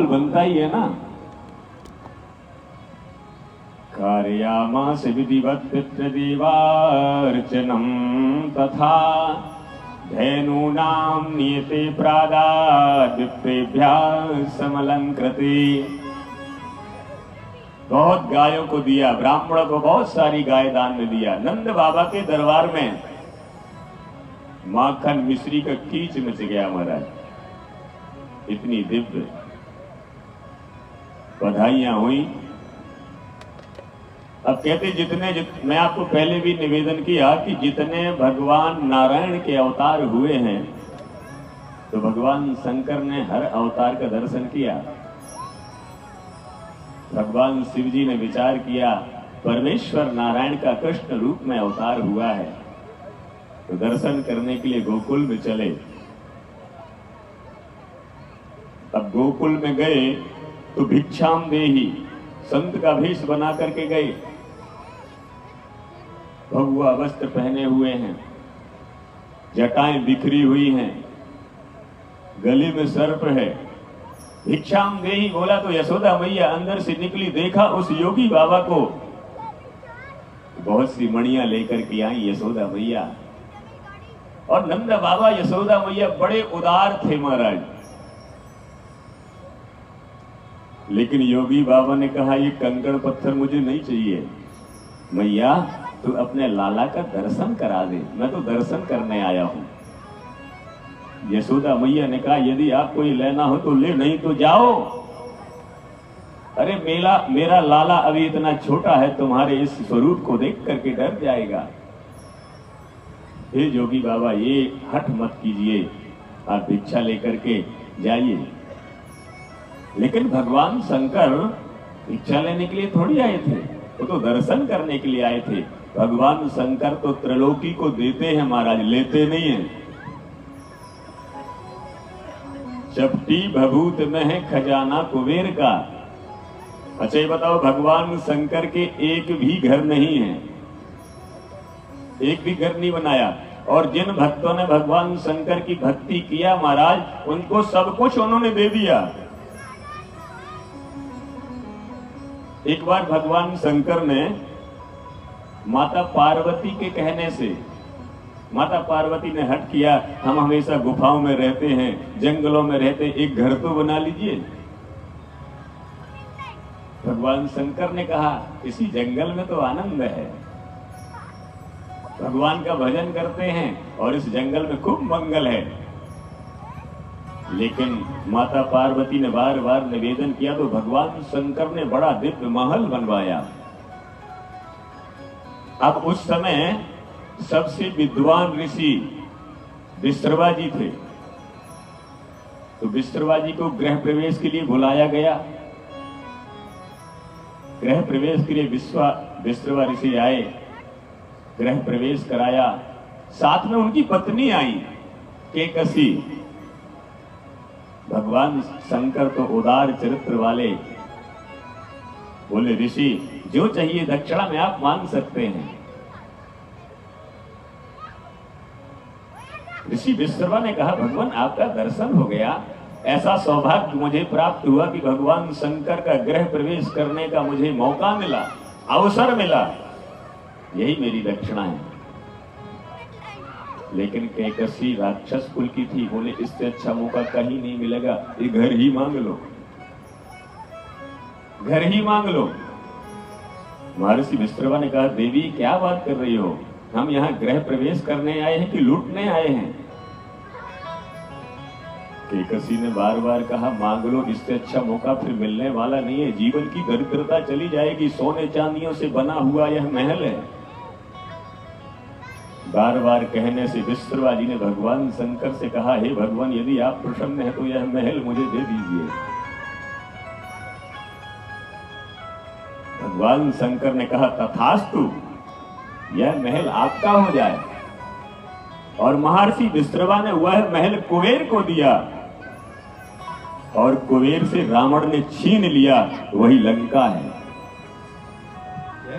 बनता ही है ना। कार्यामास विधिवत पितृदेवार्चनम तथा धेनूनां नियते प्रादाद् विप्रेभ्यः समलंकृते। बहुत गायों को दिया, ब्राह्मणों को बहुत सारी गाय दान में दिया। नंद बाबा के दरबार में माखन मिश्री का कीच मच गया महाराज, इतनी दिव्य बधाइयां हुई। अब कहते मैं आपको पहले भी निवेदन किया कि जितने भगवान नारायण के अवतार हुए हैं तो भगवान शंकर ने हर अवतार का दर्शन किया। भगवान शिव जी ने विचार किया परमेश्वर नारायण का कृष्ण रूप में अवतार हुआ है तो दर्शन करने के लिए गोकुल में चले। अब गोकुल में गए तो भिक्षाम देही संत का भेष बना करके गए। भगवा वस्त्र पहने हुए हैं, जटाएं बिखरी हुई हैं, गले में सर्प है। भिक्षाम देही बोला तो यशोदा मैया अंदर से निकली, देखा उस योगी बाबा को। बहुत सी मणियां लेकर के आई यशोदा मैया। और नंद बाबा यशोदा मैया बड़े उदार थे महाराज। लेकिन योगी बाबा ने कहा ये कंकड़ पत्थर मुझे नहीं चाहिए, मैया तू अपने लाला का दर्शन करा दे, मैं तो दर्शन करने आया हूं। यशोदा मैया ने कहा यदि आपको ये लेना हो तो ले, नहीं तो जाओ। अरे मेरा लाला अभी इतना छोटा है, तुम्हारे इस स्वरूप को देख करके डर जाएगा। हे योगी बाबा ये हठ मत कीजिए, आप भिक्षा लेकर के जाइए। लेकिन भगवान शंकर भिक्षा लेने के लिए थोड़ी आए थे, वो तो दर्शन करने के लिए आए थे। भगवान शंकर तो त्रिलोकी को देते हैं महाराज, लेते नहीं हैं। चपटी भभूत में है खजाना कुबेर का। अच्छा ये बताओ भगवान शंकर के एक भी घर नहीं है, एक भी घर नहीं बनाया। और जिन भक्तों ने भगवान शंकर की भक्ति किया महाराज उनको सब कुछ उन्होंने दे दिया। एक बार भगवान शंकर ने माता पार्वती के कहने से, माता पार्वती ने हट किया, हम हमेशा गुफाओं में रहते हैं, जंगलों में रहते, एक घर तो बना लीजिए। भगवान शंकर ने कहा इसी जंगल में तो आनंद है, भगवान का भजन करते हैं और इस जंगल में खूब मंगल है। लेकिन माता पार्वती ने बार बार निवेदन किया तो भगवान शंकर ने बड़ा दिव्य महल बनवाया। अब उस समय सबसे विद्वान ऋषि विश्रवा जी थे, तो विश्रवा जी को गृह प्रवेश के लिए बुलाया गया। गृह प्रवेश के लिए विश्रवा ऋषि आए, गृह प्रवेश कराया। साथ में उनकी पत्नी आई केकसी। भगवान शंकर तो उदार चरित्र वाले, बोले ऋषि जो चाहिए दक्षिणा में आप मांग सकते हैं। ऋषि विश्रवा ने कहा भगवान आपका दर्शन हो गया, ऐसा सौभाग्य मुझे प्राप्त हुआ कि भगवान शंकर का गृह प्रवेश करने का मुझे मौका मिला, अवसर मिला, यही मेरी दक्षिणा है। लेकिन कैकसी राक्षस कुल की थी, बोले इससे अच्छा मौका कहीं नहीं मिलेगा, ये घर ही मांग लो, घर ही मांग लो। महर्षि विश्रवा ने कहा देवी क्या बात कर रही हो, हम यहाँ गृह प्रवेश करने आए हैं कि लूटने आए हैं। कैकसी ने बार बार कहा मांग लो, इससे अच्छा मौका फिर मिलने वाला नहीं है, जीवन की दरिद्रता चली जाएगी, सोने चांदियों से बना हुआ यह महल है। बार बार कहने से विश्रवा जी ने भगवान शंकर से कहा हे भगवान यदि आप प्रसन्न हैं तो यह महल मुझे दे दीजिए। भगवान शंकर ने कहा तथास्तु, यह महल आपका हो जाए। और महर्षि विश्रवा ने वह महल कुबेर को दिया और कुबेर से रावण ने छीन लिया, वही लंका है।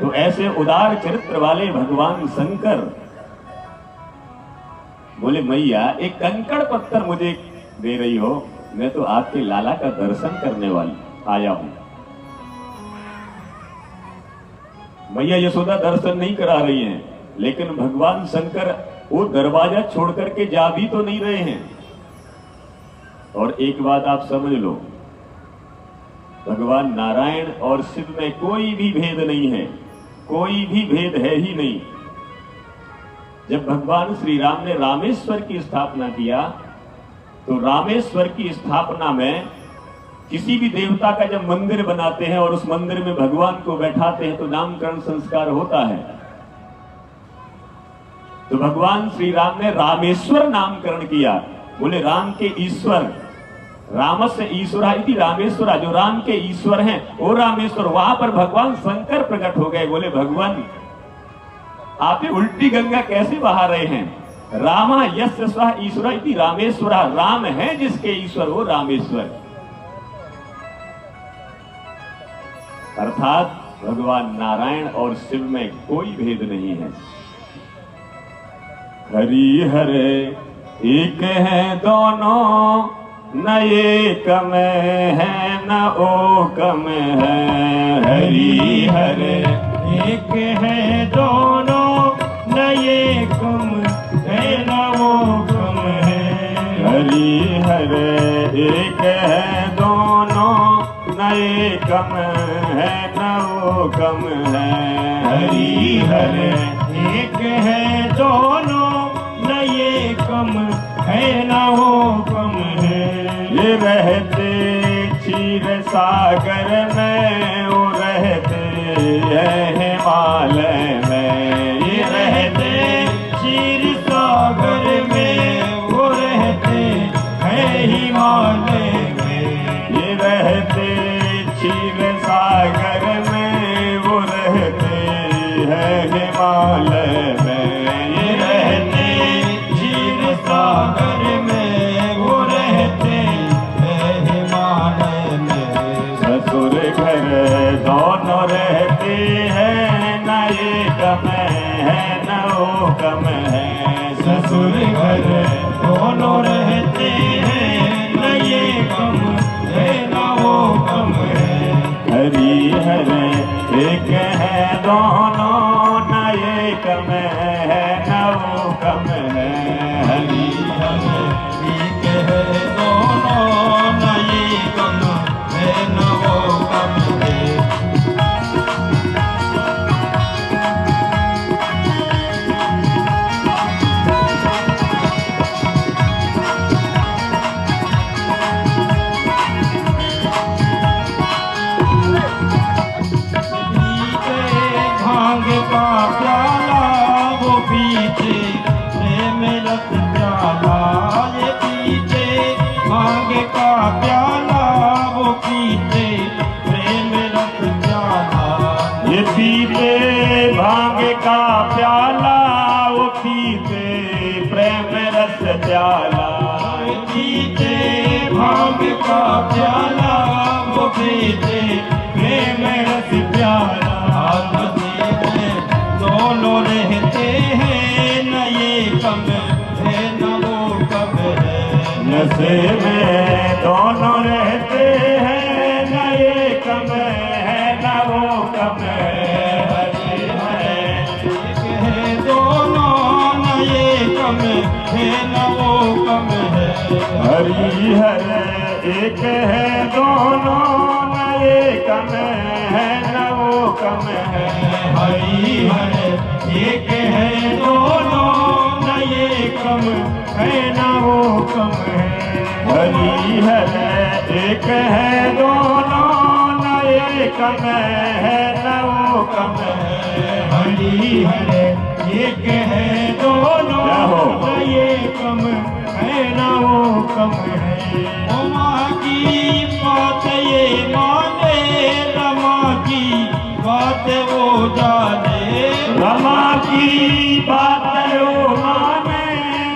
तो ऐसे उदार चरित्र वाले भगवान शंकर बोले मैया एक कंकड़ पत्थर मुझे दे रही हो, मैं तो आपके लाला का दर्शन करने वाली आया हूं। मैया यशोदा दर्शन नहीं करा रही हैं, लेकिन भगवान शंकर वो दरवाजा छोड़ करके जा भी तो नहीं रहे हैं। और एक बात आप समझ लो, भगवान नारायण और शिव में कोई भी भेद नहीं है, कोई भी भेद है ही नहीं। जब भगवान श्री राम ने रामेश्वर की स्थापना किया, तो रामेश्वर की स्थापना में किसी भी देवता का जब मंदिर बनाते हैं और उस मंदिर में भगवान को बैठाते हैं तो नामकरण संस्कार होता है। तो भगवान श्री राम ने रामेश्वर नामकरण किया। बोले राम के ईश्वर, रामस्य ईश्वरा इति रामेश्वरा, जो राम के ईश्वर हैं वो रामेश्वर। वहां पर भगवान शंकर प्रकट हो गए। बोले भगवान आप ये उल्टी गंगा कैसे बहा रहे हैं? रामा यस्य स्वः ईश्वरा इति रामेश्वरा, राम है जिसके ईश्वर वो रामेश्वर। अर्थात भगवान नारायण और शिव में कोई भेद नहीं है। हरि हरे एक है दोनों, न एक में है न ओक में है। हरि हरे एक है दोनों, न एक में है न ओक में है। हरि हरे एक है दोनों, न एक में है न ओक में है। हरि हरे एक है दोनों, न एक में है न ओक में है। ये रहते क्षीर सागर में, वो रहते हैं हिमालय में। ये रहते क्षीर सागर में, वो रहते हैं हिमालय में। ये रहते क्षीर सागर में, वो रहते हैं हिमालय में। ये रहते क्षीर सागर में, वो रहते हैं हिमालय में। ससुर घर दोनों रहते हैं, न एक में है न ओक में है। ससुर घर दोनों रहते हैं, न एक में है न ओक में है। हरि हरे एक है दोनों, न एक में है न ओक में है। हरि हरे एक है दोनों, न एक में है न ओक में है। भांग का प्याला वो पीछे, प्रेम रस प्याला ये पीछे। भांग का प्याला वो पीछे, प्रेम रस प्याला ये पीते भांग का प्याला, वो पीते प्रेम रस प्याला। ये पीछे भांग का प्याला वो पीछे, प्रेम रस प्याला। आपसी में दोनों रहते हैं, न ये कम है न वो कम है। नशे में दोनों रहते हैं, न एक में है न वो कम है। हरि हरे एक है दोनों, न ये कम है न वो कम है। हरि हरे एक है दोनों, न एक में है न वो कम है। हरि हरे एक है दोनों, न ये कम है न वो कम है। हरि हरे एक है दोनों, न एक में है न वो कम है। हरि हरे एक है दोनों, न ये कम है न वो कम है। उमा की बात ये माने, रमा की बात वो जाने। रमा की बात वो माने,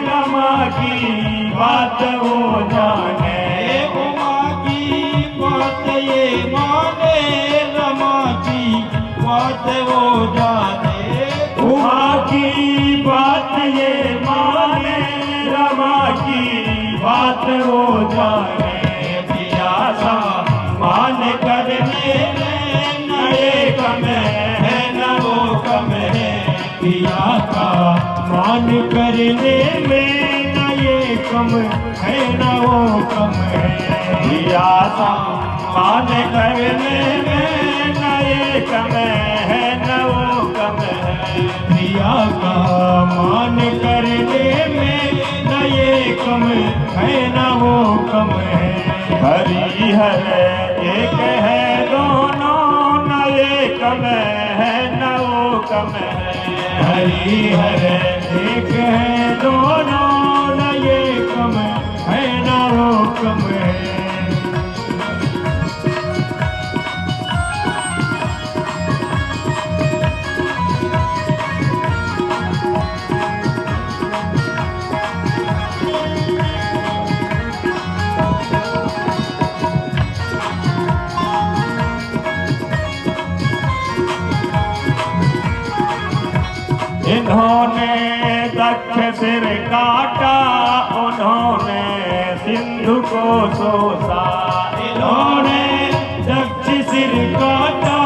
रमा की बात वो जाने। उमा की बात ये माने, रमा की बात वो जाने। उमा की बात ये माने, रमा की बात वो जाने। करने में न ये कम है न वो कम है। प्रिया सम्मान करने में न ये कम है न वो कम है। प्रिया का मान करने में न ये कम है न वो कम है। हरि हर एक है दोनों न ये कम है न वो कम है। हरि हर एक है दोनों न ये कम है न वो कम है। इन्होंने दक्ष सिर काटा उन्होंने सिंधु को सोसा। इन्होंने दक्ष सिर काटा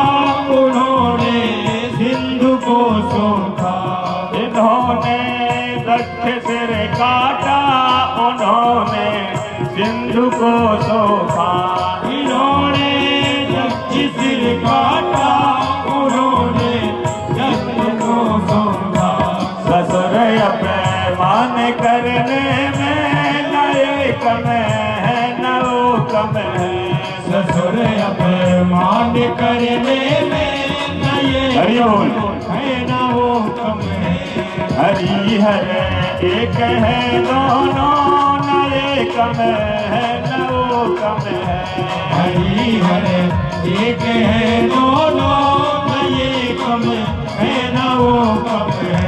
उन्होंने सिंधु को सोखा। इन्होंने दक्ष सिर काटा उन्होंने सिंधु को सोखा। इन्होंने दक्ष सिर काटा उन्होंने जग को सोखा। ससुर अपमान करने में न ये कम है न वो कम है। ससुर अपमान करने में न ये हरि बोल। है न वो कम है। हरि हर एक है दोनों न ये कम है न वो कम है। हरि हर एक है दोनों न ये कम है न वो कम है।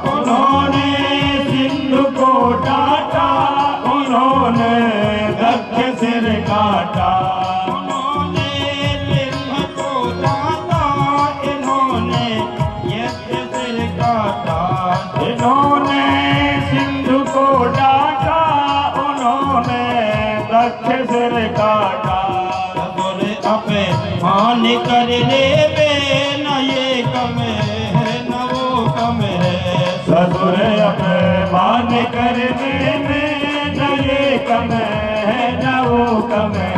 इन्होंने सिंधु को डांटा उन्होंने दक्ष सिर काटा। मान करने में न ये कम है न वो कम है। ससुर अपमान करने में न ये कम है न वो कम है।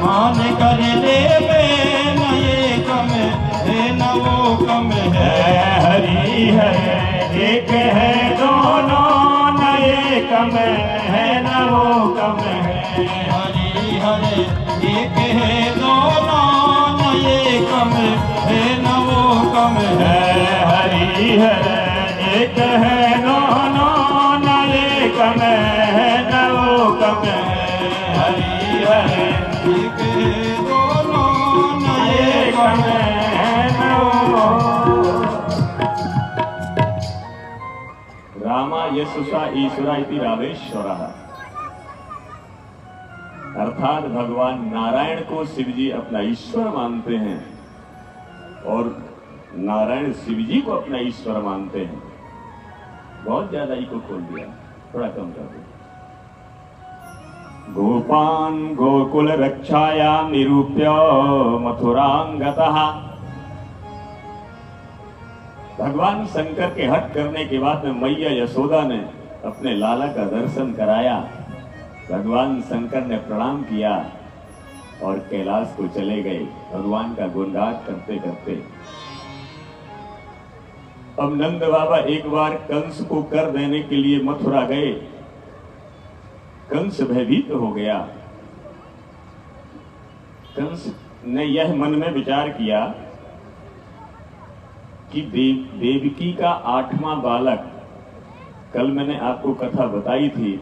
मान करने में न ये कम है न वो कम है। हरि है एक है दोनों न ये कम है न वो कम है। हरि हरे एक है दोनों न ये कम है न वो कम है। हरि है एक है दोनों न ये कम है न वो कम है। हरि है एक है दोनों न ये कम है न वो। रामा यशुषा ईश्वरा इति रामेश्वरः। अर्थात भगवान नारायण को शिवजी अपना ईश्वर मानते हैं और नारायण शिवजी को अपना ईश्वर मानते हैं। बहुत ज्यादा ही को खोल दिया, थोड़ा कम कर दो। गोपान गोकुल रक्षाया निरूप्य मथुरांगतः। भगवान शंकर के हट करने के बाद में मैया यशोदा ने अपने लाला का दर्शन कराया। भगवान शंकर ने प्रणाम किया और कैलाश को चले गए भगवान का गुणगान करते करते। अब नंद बाबा एक बार कंस को कर देने के लिए मथुरा गए। कंस भयभीत हो गया। कंस ने यह मन में विचार किया कि देवकी का 8वां बालक, कल मैंने आपको कथा बताई थी,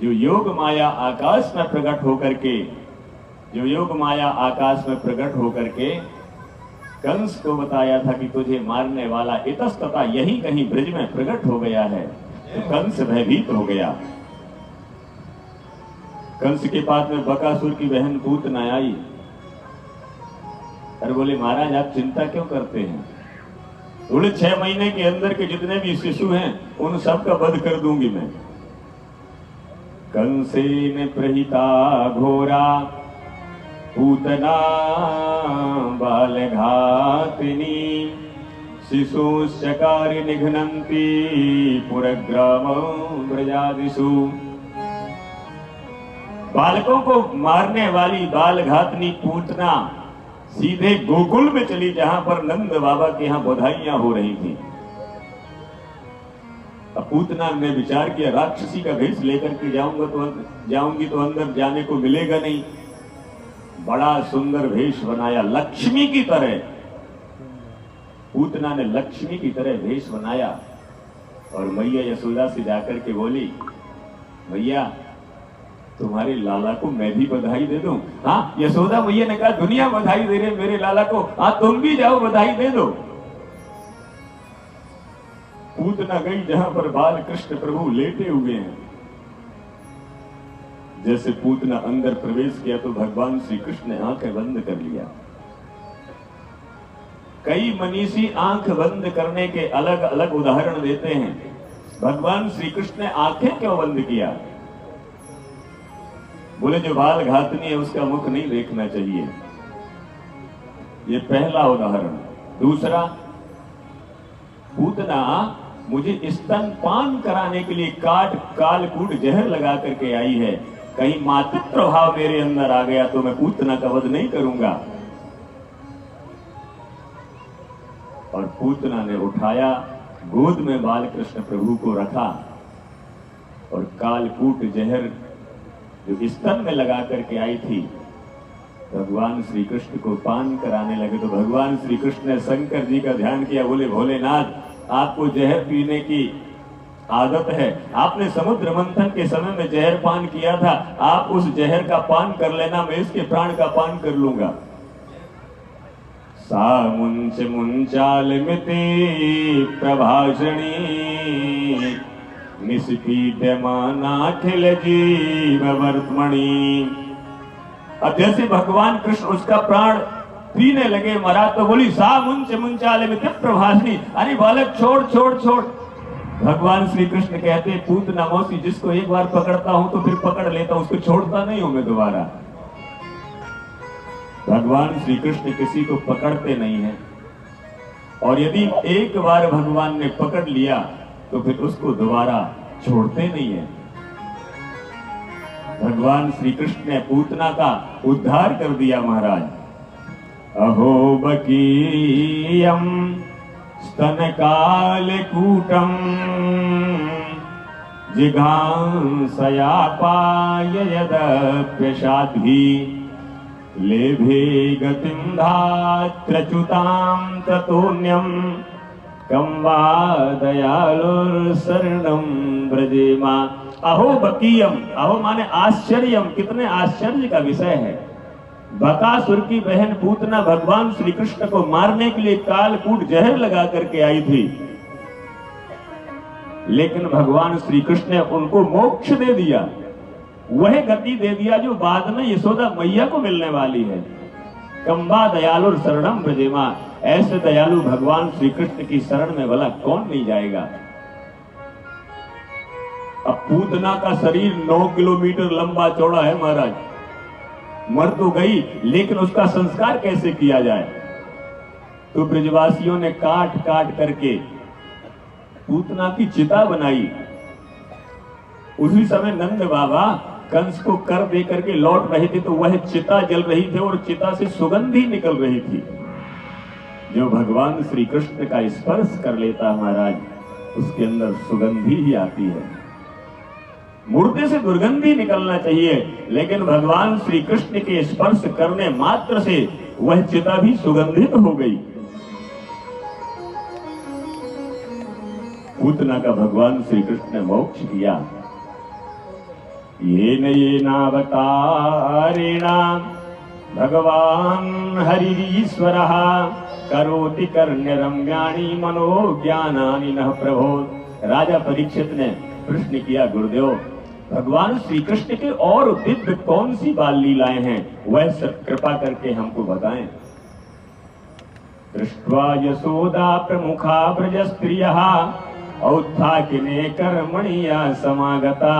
जो योग माया आकाश में प्रकट होकर के जो योग माया आकाश में प्रकट होकर के कंस को बताया था कि तुझे मारने वाला इतस्ततः यही कहीं ब्रज में प्रकट हो गया है, तो कंस भयभीत हो गया। कंस के पास में बकासुर की बहन पूतना आई और बोले महाराज आप चिंता क्यों करते हैं, थोड़े 6 महीने के अंदर के जितने भी शिशु हैं उन सबका वध कर दूंगी मैं। कंसेन प्रहिता घोरा पूतना बालघातिनी शिशुश्चकार निघ्नन्ति पुरग्राम ब्रजादिषु। बालकों को मारने वाली बालघातनी पूतना सीधे गोकुल में चली, जहां पर नंद बाबा के यहां बधाइयां हो रही थी। अब पूतना ने विचार किया राक्षसी का भेष लेकर के जाऊंगी तो अंदर जाने को मिलेगा नहीं। बड़ा सुंदर भेष बनाया लक्ष्मी की तरह, पूतना ने लक्ष्मी की तरह भेष बनाया और मैया यशोदा से जाकर के बोली भैया तुम्हारे लाला को मैं भी बधाई दे दूं। हाँ यशोदा मैया ने कहा दुनिया बधाई दे रहे मेरे लाला को, हाँ तुम भी जाओ बधाई दे दो। पूतना गई जहां पर बाल कृष्ण प्रभु लेटे हुए हैं। जैसे पूतना अंदर प्रवेश किया तो भगवान श्री कृष्ण ने आंखें बंद कर लिया। कई मनीषी आंख बंद करने के अलग अलग उदाहरण देते हैं। भगवान श्री कृष्ण ने आंखें क्यों बंद किया? बोले जो बाल घातनी है उसका मुख नहीं देखना चाहिए, ये पहला उदाहरण। दूसरा, पूतना मुझे स्तनपान कराने के लिए कालकूट जहर लगा करके आई है, कहीं मातृत्व भाव मेरे अंदर आ गया तो मैं पूतना का वध नहीं करूंगा। और पूतना ने उठाया, गोद में बाल कृष्ण प्रभु को रखा और कालकूट जहर जो स्तन में लगा करके आई थी भगवान श्री कृष्ण को पान कराने लगे। तो भगवान श्री कृष्ण ने शंकर जी का ध्यान किया, बोले भोलेनाथ आपको जहर पीने की आदत है, आपने समुद्र मंथन के समय में जहर पान किया था, आप उस जहर का पान कर लेना, मैं इसके प्राण का पान कर लूंगा। सा मुंच मुंचाल मिते प्रभाषणी निष्पीड्यमानाखिल जीव वर्तमणि। अब जैसे भगवान कृष्ण उसका प्राण पीने लगे, मरा तो बोली सा मुंच मुंचाल मिते प्रभाषणी, अरे बालक छोड़ छोड़ छोड़। भगवान श्री कृष्ण कहते पूतना मौसी जिसको एक बार पकड़ता हूं तो फिर पकड़ लेता हूं, उसको छोड़ता नहीं हूं मैं दोबारा। भगवान श्री कृष्ण किसी को पकड़ते नहीं है, और यदि एक बार भगवान ने पकड़ लिया तो फिर उसको दोबारा छोड़ते नहीं है। भगवान श्री कृष्ण ने पूतना का उद्धार कर दिया महाराज। अहो बकीयम स्तनकालकूटम जिघांसया पाययदप्यशाधि लेभे गतिं धात्रच्युतां ततोऽन्यं कं वा दयालुर्शरणं व्रजेमा। अहो बकीयम, अहो माने आश्चर्यम, कितने आश्चर्य का विषय है। बकासुर की बहन पूतना भगवान श्री कृष्ण को मारने के लिए कालकूट जहर लगा करके आई थी, लेकिन भगवान श्री कृष्ण ने उनको मोक्ष दे दिया, वह गति दे दिया जो बाद में यशोदा मैया को मिलने वाली है। कंबा दयालु शरणम ब्रजेमा, ऐसे दयालु भगवान श्री कृष्ण की शरण में भला कौन नहीं जाएगा। अब पूतना का शरीर 9 किलोमीटर लंबा चौड़ा है महाराज, मर तो गई लेकिन उसका संस्कार कैसे किया जाए। तो ब्रजवासियों ने काट काट करके पूतना की चिता बनाई। उसी समय नंद बाबा कंस को कर दे करके लौट रहे थे तो वह चिता जल रही थी और चिता से सुगंधी निकल रही थी। जो भगवान श्री कृष्ण का स्पर्श कर लेता महाराज, उसके अंदर सुगंधी ही आती है। मुर्दे से दुर्गंधी निकलना चाहिए, लेकिन भगवान श्री कृष्ण के स्पर्श करने मात्र से वह चिता भी सुगंधित हो गई। पूतना का भगवान श्री कृष्ण ने मोक्ष किया। ये नावतारेणा भगवान हरिरीश्वरः करोति कर्ण्यरम्याणि मनोज्ञानानि नः प्रभो। राजा परीक्षित ने प्रश्न किया, गुरुदेव भगवान श्री कृष्ण के और दिव्य कौन सी बाल लीलाएं हैं, वह सब कृपा करके हमको बताएं। दृष्ट्वा यशोदा प्रमुखा ब्रज स्त्रियः औत्थाकिने कर्मणिया समागता।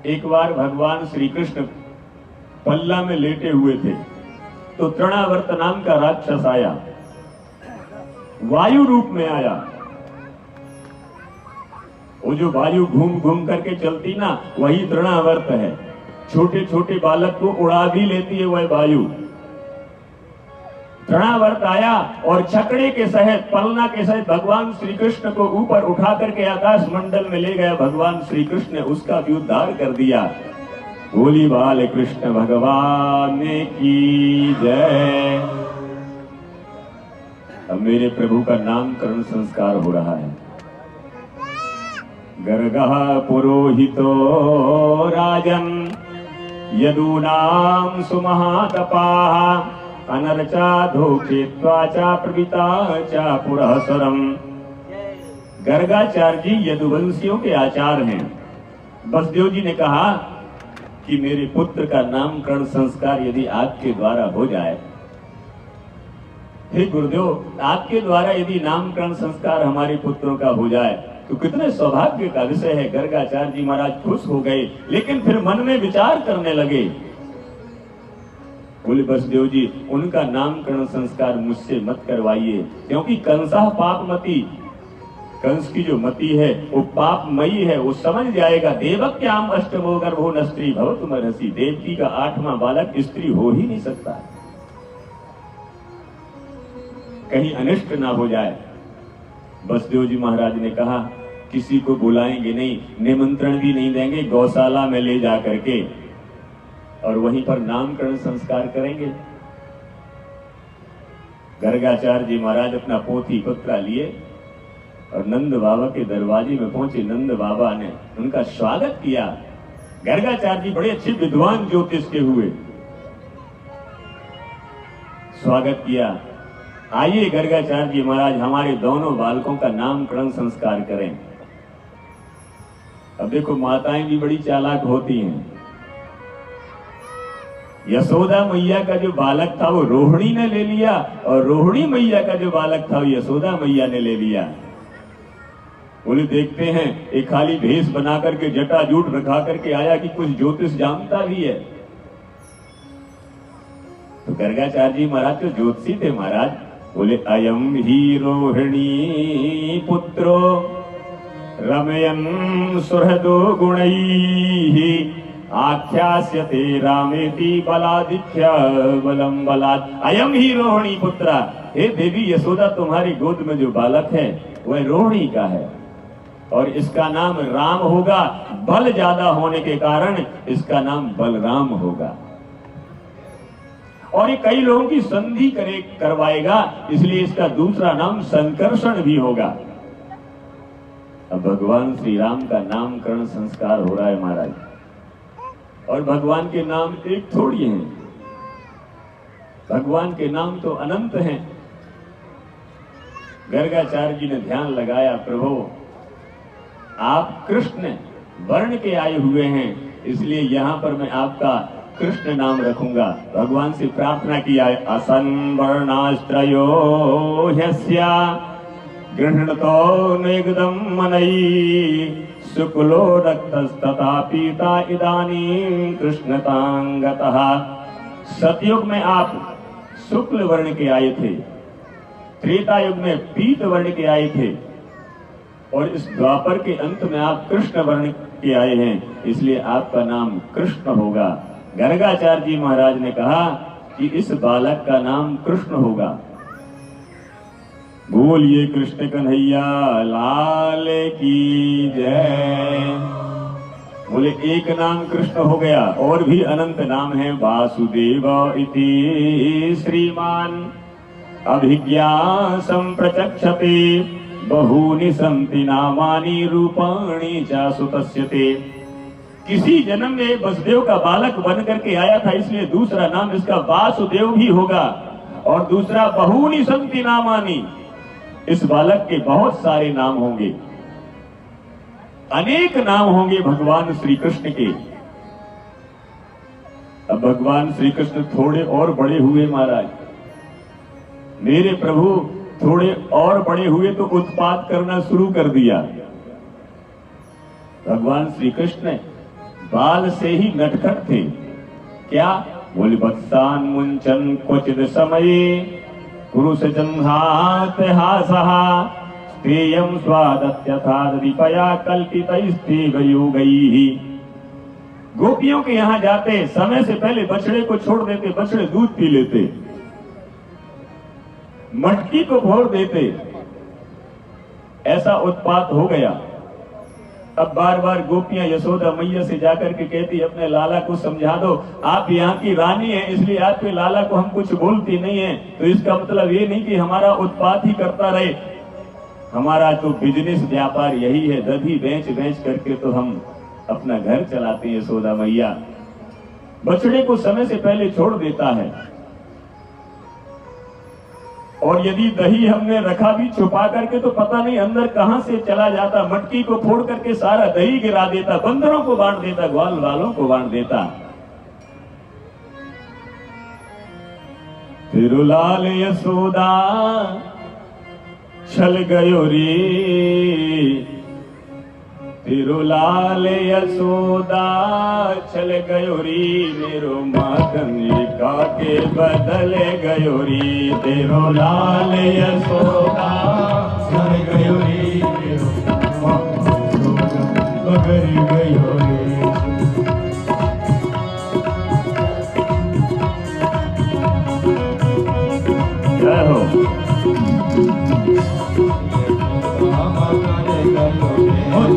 एक बार भगवान श्री कृष्ण पल्ला में लेटे हुए थे तो तृणावर्त नाम का राक्षस आया, वायु रूप में आया। वो जो वायु घूम घूम करके चलती ना, वही तृणावर्त है। छोटे छोटे बालक को उड़ा भी लेती है वह वायु। तृणावर्त आया और छकड़े के सहित, पलना के सहित भगवान श्री कृष्ण को ऊपर उठा करके आकाश मंडल में ले गया। भगवान श्री कृष्ण ने उसका भी उद्धार कर दिया। बोली बाल कृष्ण भगवान की जय। अब मेरे प्रभु का नामकरण संस्कार हो रहा है। गर्गः पुरोहितो राजन यदूनां सुमहातपाः अनर्चा धोक्षेत्वा च प्रविता च पुरःसरम। गर्गाचार्य जी यदुवंशियों के आचार्य हैं। बसदेव जी ने कहा कि मेरे पुत्र का नामकरण संस्कार यदि आपके द्वारा हो जाए, हे गुरुदेव आपके द्वारा यदि नामकरण संस्कार हमारे पुत्रों का हो जाए तो कितने सौभाग्य का विषय है। गर्गाचार्य जी महाराज खुश हो गए, लेकिन फिर मन में विचार करने लगे। बोले बसदेव जी उनका नामकरण संस्कार मुझसे मत करवाइए, क्योंकि कंसा पापमती, कंस की जो मति है वो पापमयी है, वो समझ जाएगा। देवक्याम अष्टमो गर्भो न स्त्री भवतु महर्षि। देवकी का 8वां बालक स्त्री हो ही नहीं सकता, कहीं अनिष्ट ना हो जाए। बसदेव जी महाराज ने कहा किसी को बुलाएंगे नहीं, निमंत्रण भी नहीं देंगे, गौशाला में ले जा करके और वहीं पर नामकरण संस्कार करेंगे। गर्गाचार्य जी महाराज अपना पोथी पत्रा लिए और नंद बाबा के दरवाजे में पहुंचे। नंद बाबा ने उनका स्वागत किया। गर्गाचार्य जी बड़े अच्छे विद्वान ज्योतिष के हुए, स्वागत किया। आइए गर्गाचार्य जी महाराज हमारे दोनों बालकों का नामकरण संस्कार करें। अब देखो माताएं भी बड़ी चालाक होती हैं। यशोदा मैया का जो बालक था वो रोहिणी ने ले लिया, और रोहिणी मैया का जो बालक था वो यशोदा मैया ने ले लिया। बोले देखते हैं एक खाली भेष बना करके जटा जूट रखा करके आया कि कुछ ज्योतिष जानता भी है। तो गर्गाचार्य जी महाराज तो ज्योतिषी थे महाराज। बोले अयम ही रोहिणी पुत्रो रमयन् सुहृदो गुणैः आख्यास्यते रामेति बलादिख्य बलम बलात्। अयम ही रोहिणी पुत्रा, हे देवी यशोदा तुम्हारी गोद में जो बालक है वह रोहिणी का है और इसका नाम राम होगा। बल ज्यादा होने के कारण इसका नाम बलराम होगा। और ये कई लोगों की संधि करवाएगा, इसलिए इसका दूसरा नाम संकर्षण भी होगा। अब भगवान श्री राम का नामकरण संस्कार हो रहा है महाराज। और भगवान के नाम एक थोड़ी हैं, भगवान के नाम तो अनंत हैं। गर्गाचार्य जी ने ध्यान लगाया, प्रभु आप कृष्ण वर्ण के आए हुए हैं, इसलिए यहां पर मैं आपका कृष्ण नाम रखूंगा। भगवान से प्रार्थना किया, असन वर्णाश्रयो ह्यस्या गृह्णतो निगदम मनई शुक्लो रक्तस्तथा पीता इदानीं कृष्णतांगतः। सतयुग में आप शुक्ल वर्ण के आए थे, त्रेता युग में पीत वर्ण के आए थे, और इस द्वापर के अंत में आप कृष्ण वर्ण के आए हैं, इसलिए आपका नाम कृष्ण होगा। गर्गाचार्य जी महाराज ने कहा कि इस बालक का नाम कृष्ण होगा। बोलिए कृष्ण कन्हैया लाल की जय। बोले एक नाम कृष्ण हो गया, और भी अनंत नाम है। वासुदेव इति श्रीमान अभिज्ञा संप्रचक्षते बहूनि सन्ति नामानि रूपाणि च सुतस्यते। किसी जन्म में वसुदेव का बालक बन करके आया था, इसलिए दूसरा नाम इसका वासुदेव भी होगा। और दूसरा बहुनी संति नामानी, इस बालक के बहुत सारे नाम होंगे, अनेक नाम होंगे भगवान श्री कृष्ण के। अब भगवान श्री कृष्ण थोड़े और बड़े हुए महाराज, मेरे प्रभु थोड़े और बड़े हुए तो उत्पात करना शुरू कर दिया। भगवान श्री कृष्ण बाल से ही नटखट थे। क्या बोले, बत्सान मुंचन क्वचित समये पुरुष जन्हात हासहा स्त्रियम स्वादत्यथा दीपया कल्पितैस्तेव योगैहि। गोपियों के यहां जाते समय से पहले बछड़े को छोड़ देते, बछड़े दूध पी लेते, मटकी को फोड़ देते, ऐसा उत्पात हो गया। अब बार बार गोपियां यशोदा मैया से जाकर के कहती, अपने लाला को समझा दो, आप यहाँ की रानी है इसलिए आपके लाला को हम कुछ बोलती नहीं है। तो इसका मतलब ये नहीं कि हमारा उत्पात ही करता रहे, हमारा तो बिजनेस व्यापार यही है, दही बेच बेच करके तो हम अपना घर चलाते हैं। यशोदा मैया बछड़े को समय से पहले छोड़ देता है, और यदि दही हमने रखा भी छुपा करके तो पता नहीं अंदर कहां से चला जाता, मटकी को फोड़ करके सारा दही गिरा देता, बंदरों को बांट देता, ग्वाल वालों को बांट देता। तिरुलाल यशोदा छल गयो रे, तिरुलाल यशोदा छल गयो री, मेरो माखन का के बदल गयो री। तिरुलाल यशोदा छल गयो री, मेरो माखन बदल गयो री। जय हो।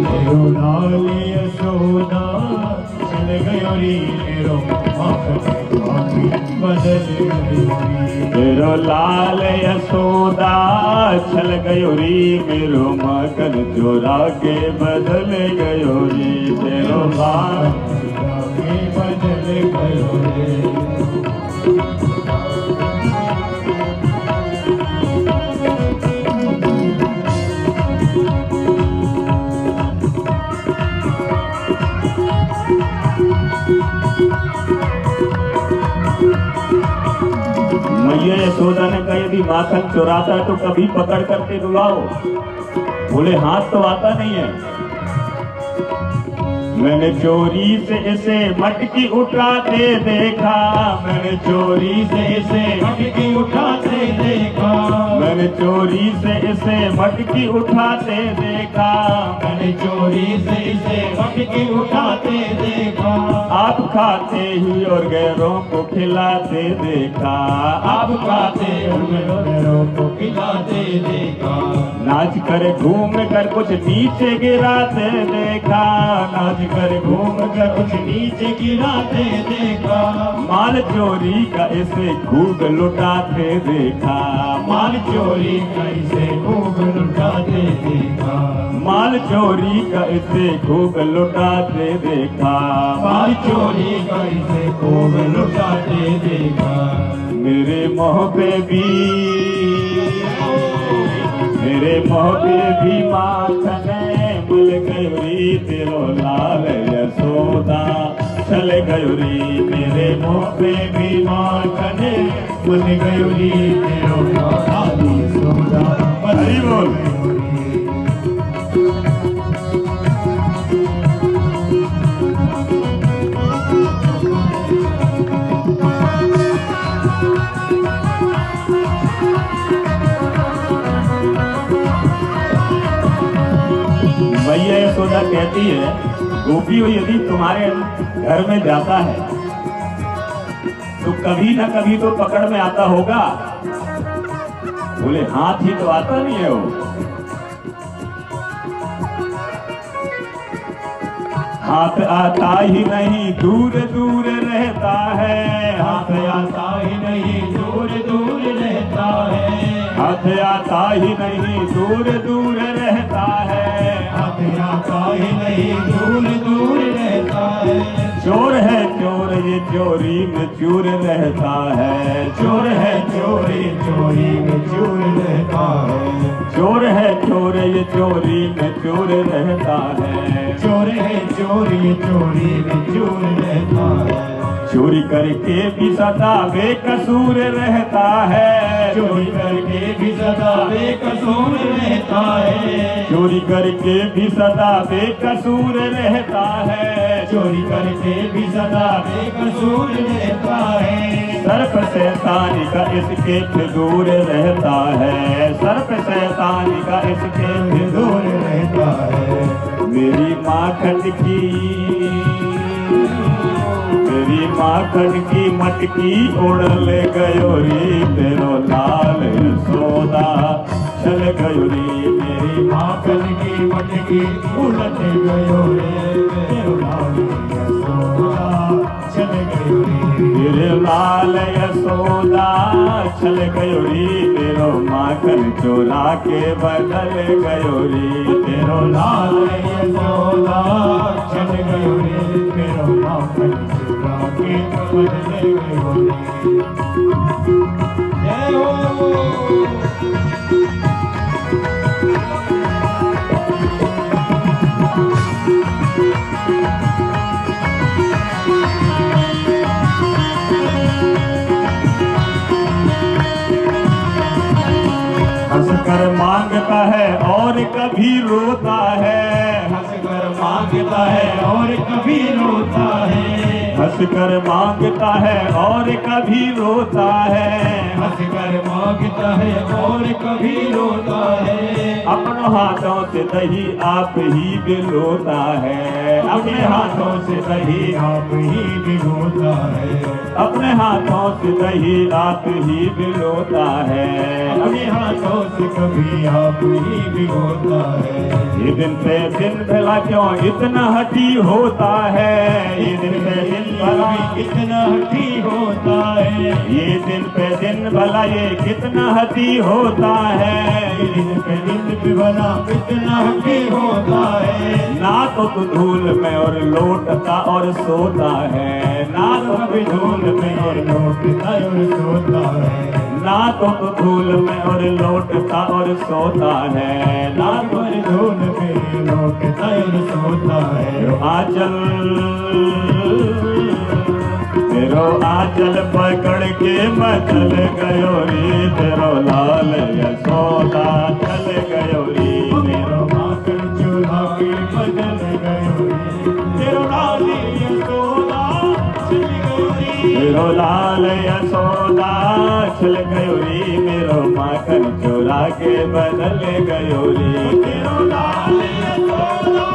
तिरुलाल यशोदा चल गयो री, मेरो माखन बदल गयो री। तिरुलाल यशोदा चल गयो री, मेरो माखन चोरा के बदल गयो री। तिरुलाल के बदल गयो रे। मैया यशोदा ने कहा, यदि माखन चुराता है तो कभी पकड़ करके रुलाओ। बोले, हाथ तो आता नहीं है। मैंने चोरी से इसे मटकी उठाते देखा, मैंने चोरी से इसे मटकी उठाते देखा, मैंने चोरी से इसे मटकी उठाते देखा, मैंने चोरी से इसे मटकी उठाते देखा। आप खाते ही और गैरों को खिलाते देखा, आप खाते और गैरों को खिलाते देखा। नाच कर घूम कर कुछ नीचे गिराते देखा, नाच कर घूम कर कुछ नीचे गिराते देखा। माल चोरी का इसे खूब लुटाते देखा, माल चोरी का इसे खूब लुटाते देखा, माल चोरी का इसे खूब लुटाते देखा, माल चोरी का इसे खूब लुटाते देखा। मेरे मोह पे भी, मेरे मोह पे भी माखन मिल गयो री, तिरुलाल यशोदा चल गयो री। मेरे मुंह पे भी माखन मिल गयो री, तिरुलाल यशोदा। हरि बोल। मैया यशोदा कहती है, गोपियों यदि तुम्हारे घर में जाता है तो कभी ना कभी तो पकड़ में आता होगा। बोले, हाथ ही तो आता नहीं है वो। हाथ आता ही नहीं, दूर दूर रहता है, हाथ आता ही नहीं, दूर दूर रहता है, हाथ आता ही नहीं, दूर दूर रहता है, हाथ आता ही नहीं, दूर दूर रहता है। चोर है चोर ये चोरी में चूर रहता है। चोर है चोर ये चोरी में चूर रहता है। चोर है चोर ये चोरी में चूर रहता है। चोर है चोर ये चोरी में चूर रहता है। चोरी करके भी सदा बेकसूर रहता है। चोरी करके भी सदा बेकसूर रहता है। चोरी करके भी सदा बेकसूर रहता है। चोरी करके भी सदा बेकसूर रहता है। सर्प शैतानी का इसके से दूर रहता है। सर्प शैतानी का इसके से दूर रहता है। मेरी माखन की मेरी माखन की मटकी उड़ल गयो रे तेरो लाल यशोदा चल गयो रे। मेरी माखन की मटकी उलट गयो रे तेरो लाल यशोदा चल गयो रे। तेरे लाल यशोदा चल गयो रे। तेरो माखन चोरा के बदल गयो रे। तेरो लाल यशोदा चल गयो रे तेरो माखन चोरा के बदल गयो रे। जय हो। हंसकर मांगता है और कभी रोता है। हंसकर मांगता है और कभी रोता है। हंसकर मांगता है और कभी रोता है। हंसकर मांगता है और कभी रोता है। अपने हाथों से दही आप ही भिगोता है। अपने हाथों से दही आप ही भिगोता है। अपने हाथों से दही आप ही भिगोता है। अपने हाथों से कभी आप ही भिगोता है। ये दिन पे दिन भला क्यों इतना हठी होता है। ये दिन पे दिन भला कितना हठी होता है। ये दिन पे दिन भला ये कितना हठी होता है। ये दिन पे दिन भला कितना हठी होता है। ना तो तू धूल में और लौटता और सोता है। ना तो कभी धूल में और लौटता और सोता है। ना तो तू धूल में और लौटता और सोता है। ना तो धूल में लौटता और सोता है। आंचल तेरो आंचल पकड़ के मैं चल गयो रे। तेरो लाल यशोदा चल गयो रे। तेरो माखन चोरा के बदल गयो रे। तेरो लाल यशोदा चल गयो रे। तेरो लाल यशोदा चल गयो रे। मेरो माखन चोरा के बदल गयो रे। तेरो लाल यशोदा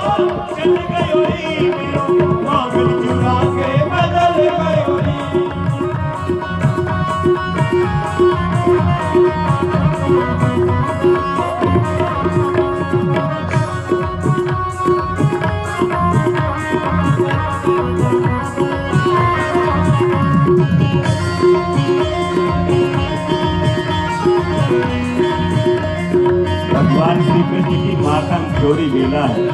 चल गयो रे। मेरो माखन चोरा के बदल गयो रे। भगवान श्री कृष्ण की माखन चोरी लीला है।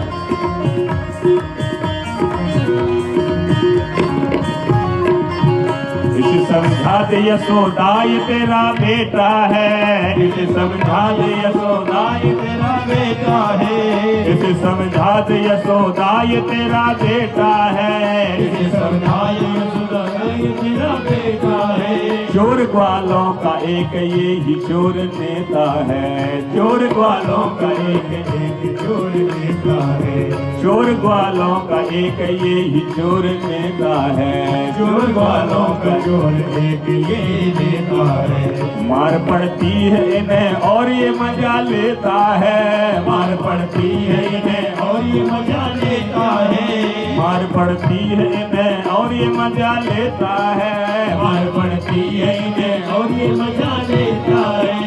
इसे समझा दे यशोदा ये तेरा बेटा है। इसे समझा दे यशोदा ये तेरा बेटा है। इसे समझा दे यशोदा ये तेरा बेटा है। इसे समझाए यशोदा ये तेरा बेटा है। चोर ग्वालों का एक ये ही चोर नेता है। चोर ग्वालों का एक चोर नेता है। चोर ग्वालों का एक ये ही चोर नेता है। चोर ग्वालों का चोर एक ये नेता है। मार पड़ती है इन्हें और ये मजा लेता है। मार पड़ती है इन्हें और ये मजा लेता है। मार पड़ती है इन्हें और ये मजा लेता है। मार पड़ती है इन्हें और ये मजा लेता है।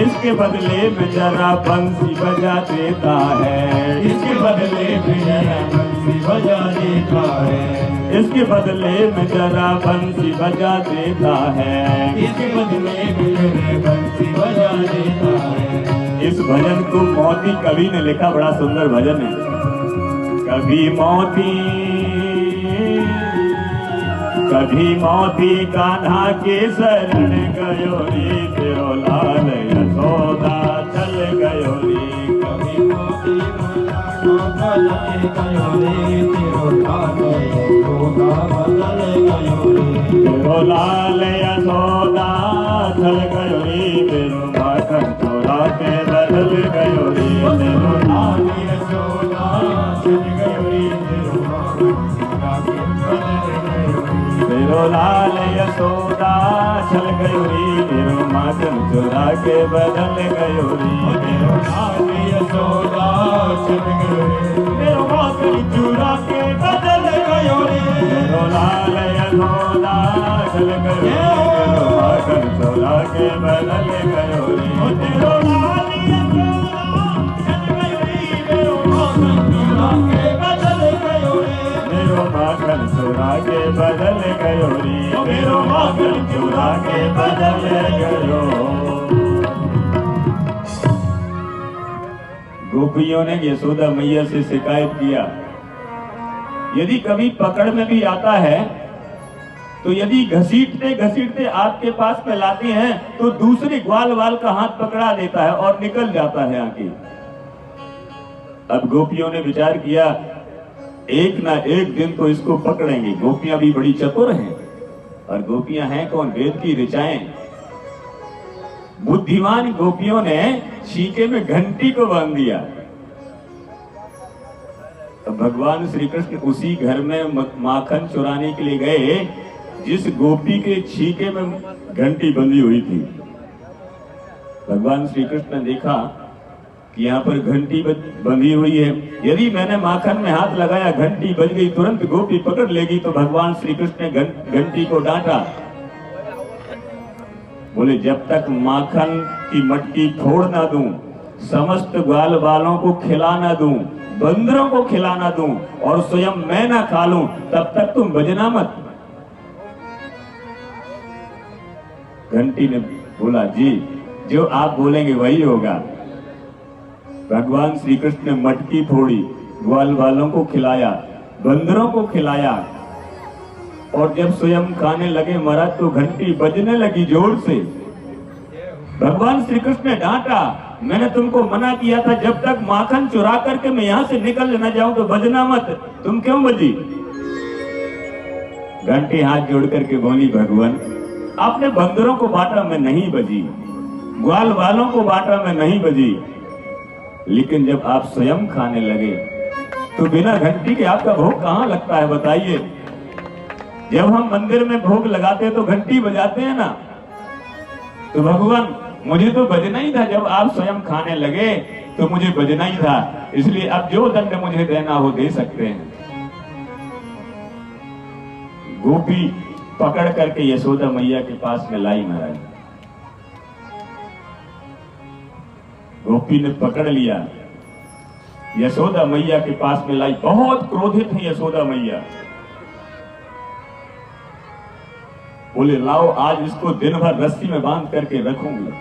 इसके बदले में जरा बंसी बजा देता है। इसके बदले में जरा बंसी बजा देता है। इसके बदले में जरा बंसी बजा देता है। इसके बदले में जरा बंसी बजा देता है। इस भजन को मोती कवि ने लिखा, बड़ा सुंदर भजन है। कभी मोती कभी मोती कान्हा के शरण गयो रे, तेरो लाल यशोदा चल गयो रे। कभी मोती कान्हा बदल गयो रे, तेरो लाल यशोदा बदल गयो रे। तेरो लाल यशोदा चल गयो रे, तेरो माखन चोरा के बदल गयो रे। तेरो लाल यशोदा चल गयो रे, तेरो माखन चोरा के बदल गयो रे। तेरो लाल यशोदा चल गयो रे, तेरो माखन चोरा के बदल गयो रे। तेरो लाल यशोदा चल गयो रे, तेरो माखन चोरा के बदल गयो रे। तेरो लाल यशोदा चल गयो रे, तेरो माखन चोरा के बदल गयो रे। तेरो लाल यशोदा चल गयो रे, तेरो माखन चोरा के बदल गयो रे। तेरो माखन चोरा के बदल गयो रे, तेरो माखन चोरा के बदल गयो। गोपियों ने यशोदा मैया से शिकायत किया, यदि कभी पकड़ में भी आता है तो यदि घसीटते घसीटते आपके पास में लाते हैं तो दूसरे ग्वाल वाल का हाथ पकड़ा देता है और निकल जाता है आगे। अब गोपियों ने विचार किया, एक ना एक दिन तो इसको पकड़ेंगे। गोपियां भी बड़ी चतुर हैं, और गोपियां हैं कौन, वेद की ऋचाएं। बुद्धिमान गोपियों ने छीके में घंटी को बांध दिया। तो भगवान श्री कृष्ण उसी घर में माखन चुराने के लिए गए जिस गोपी के छीके में घंटी बंधी हुई थी। भगवान श्री कृष्ण ने देखा कि यहाँ पर घंटी बंधी हुई है, यदि मैंने माखन में हाथ लगाया घंटी बज गई, तुरंत गोपी पकड़ लेगी। तो भगवान श्री कृष्ण ने घंटी को डांटा, बोले जब तक माखन की मटकी फोड़ ना दूं, समस्त ग्वाल बालों को खिला ना दूं, बंदरों को खिलाना दूं और स्वयं मैं ना खा लूं, तब तक तुम बजना मत। घंटी ने बोला, जी जो आप बोलेंगे वही होगा। भगवान श्री कृष्ण ने मटकी फोड़ी, ग्वाल बालों को खिलाया, बंदरों को खिलाया, और जब स्वयं खाने लगे महाराज तो घंटी बजने लगी जोर से। भगवान श्री कृष्ण ने डांटा, मैंने तुमको मना किया था जब तक माखन चुरा करके मैं यहां से निकल न जाऊं तो बजना मत, तुम क्यों बजी? घंटी हाथ जोड़ करके बोली, भगवान आपने बंदरों को बांटा मैं नहीं बजी, ग्वाल वालों को बांटा मैं नहीं बजी, लेकिन जब आप स्वयं खाने लगे तो बिना घंटी के आपका भोग कहां लगता है बताइए? जब हम मंदिर में भोग लगाते हैं तो घंटी बजाते हैं ना। तो भगवान मुझे तो बजना ही था, जब आप स्वयं खाने लगे तो मुझे बजना ही था, इसलिए अब जो दंड मुझे देना हो दे सकते हैं। गोपी पकड़ करके यशोदा मैया के पास में लाई महाराज। गोपी ने पकड़ लिया, यशोदा मैया के पास में लाई। बहुत क्रोधित है यशोदा मैया, बोले लाओ आज इसको दिन भर रस्सी में बांध करके रखूंगी।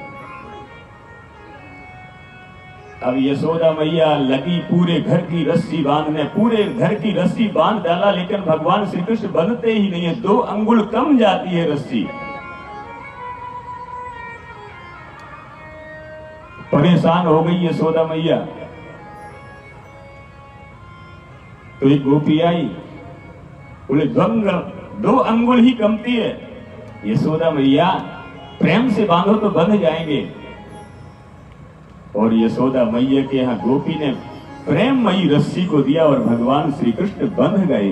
अब यशोदा मैया लगी पूरे घर की रस्सी बांधने, पूरे घर की रस्सी बांध डाला, लेकिन भगवान श्री कृष्ण बंधते ही नहीं है, 2 अंगुल कम जाती है रस्सी। परेशान हो गई यशोदा मैया। तो एक गोपी आई, बोले 2 अंगुल ही कमती है। यशोदा मैया प्रेम से बांधो तो बंध जाएंगे। और यशोदा मैया के यहाँ गोपी ने प्रेममयी रस्सी को दिया और भगवान श्री कृष्ण बंध गए।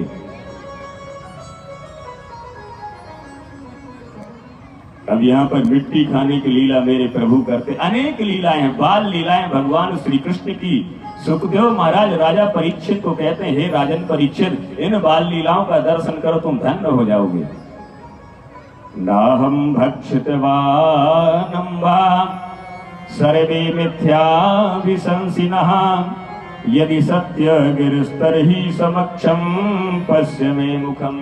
अब यहाँ पर मिट्टी खाने की लीला मेरे प्रभु करते, अनेक लीलाएं हैं, बाल लीलाएं भगवान श्री कृष्ण की। सुखदेव महाराज राजा परीक्षित को कहते हैं, हे राजन परीक्षित, इन बाल लीलाओं का दर्शन करो तुम धन्य हो जाओगे। नाहं भक्षितवानं वा सर्वे मिथ्या विशंसिनः, यदि सत्य गिरिस्तर्हि समक्षम पश्य मे मुखम।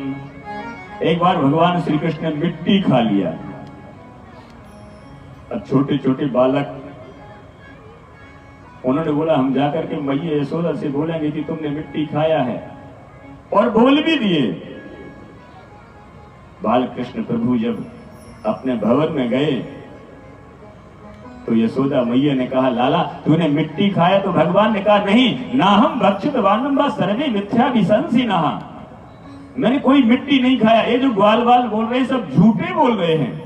एक बार भगवान श्री कृष्ण ने मिट्टी खा लिया। अब छोटे छोटे बालक उन्होंने बोला हम जाकर के मैया यशोदा से बोलेंगे कि तुमने मिट्टी खाया है, और बोल भी दिए। बालकृष्ण प्रभु जब अपने भवन में गए तो यशोदा मैया ने कहा, लाला तूने मिट्टी खाया? तो भगवान ने कहा, नहीं, ना हम भक्षित वानम वा सर्वे मिथ्या विशंसी नहा, मैंने कोई मिट्टी नहीं खाया। ये जो ग्वाल बाल बोल रहे हैं सब झूठे बोल रहे हैं।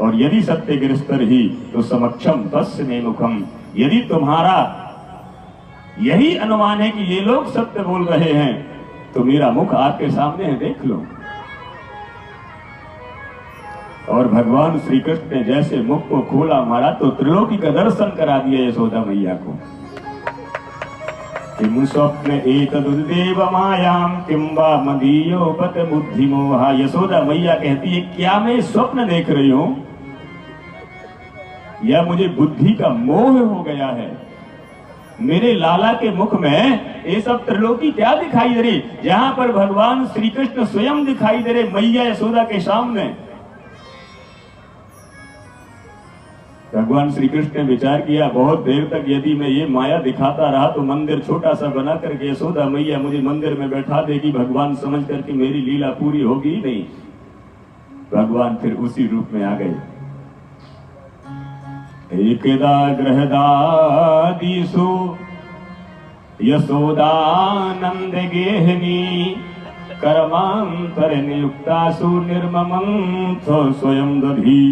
और यदि सत्य गिरस्तर ही तो समक्षम तस्य मे मुखम, यदि तुम्हारा यही अनुमान है कि ये लोग सत्य बोल रहे हैं तो मेरा मुख आपके सामने है, देख लो। और भगवान श्री कृष्ण ने जैसे मुख को खोला मारा तो त्रिलोकी का दर्शन करा दिया यशोदा मैया को। किम स्वप्न एतदुदेव मायाम किम वा मदीयो पत बुद्धि मोहा। यशोदा मैया कहती है, क्या मैं स्वप्न देख रही हूं या मुझे बुद्धि का मोह हो गया है? मेरे लाला के मुख में ये सब त्रिलोकी क्या दिखाई दे रही, जहां पर भगवान श्री कृष्ण स्वयं दिखाई दे रहे मैया यशोदा के सामने। भगवान श्री कृष्ण ने विचार किया, बहुत देर तक यदि मैं ये माया दिखाता रहा तो मंदिर छोटा सा बना करके यशोदा मैया मुझे मंदिर में बैठा देगी, भगवान समझ करके मेरी लीला पूरी होगी नहीं। भगवान फिर उसी रूप में आ गए। एकदा गृहदादिषु यशोदानंद गेहनी कर्मांतर नियुक्तासु निर्ममंथो स्वयं दधी।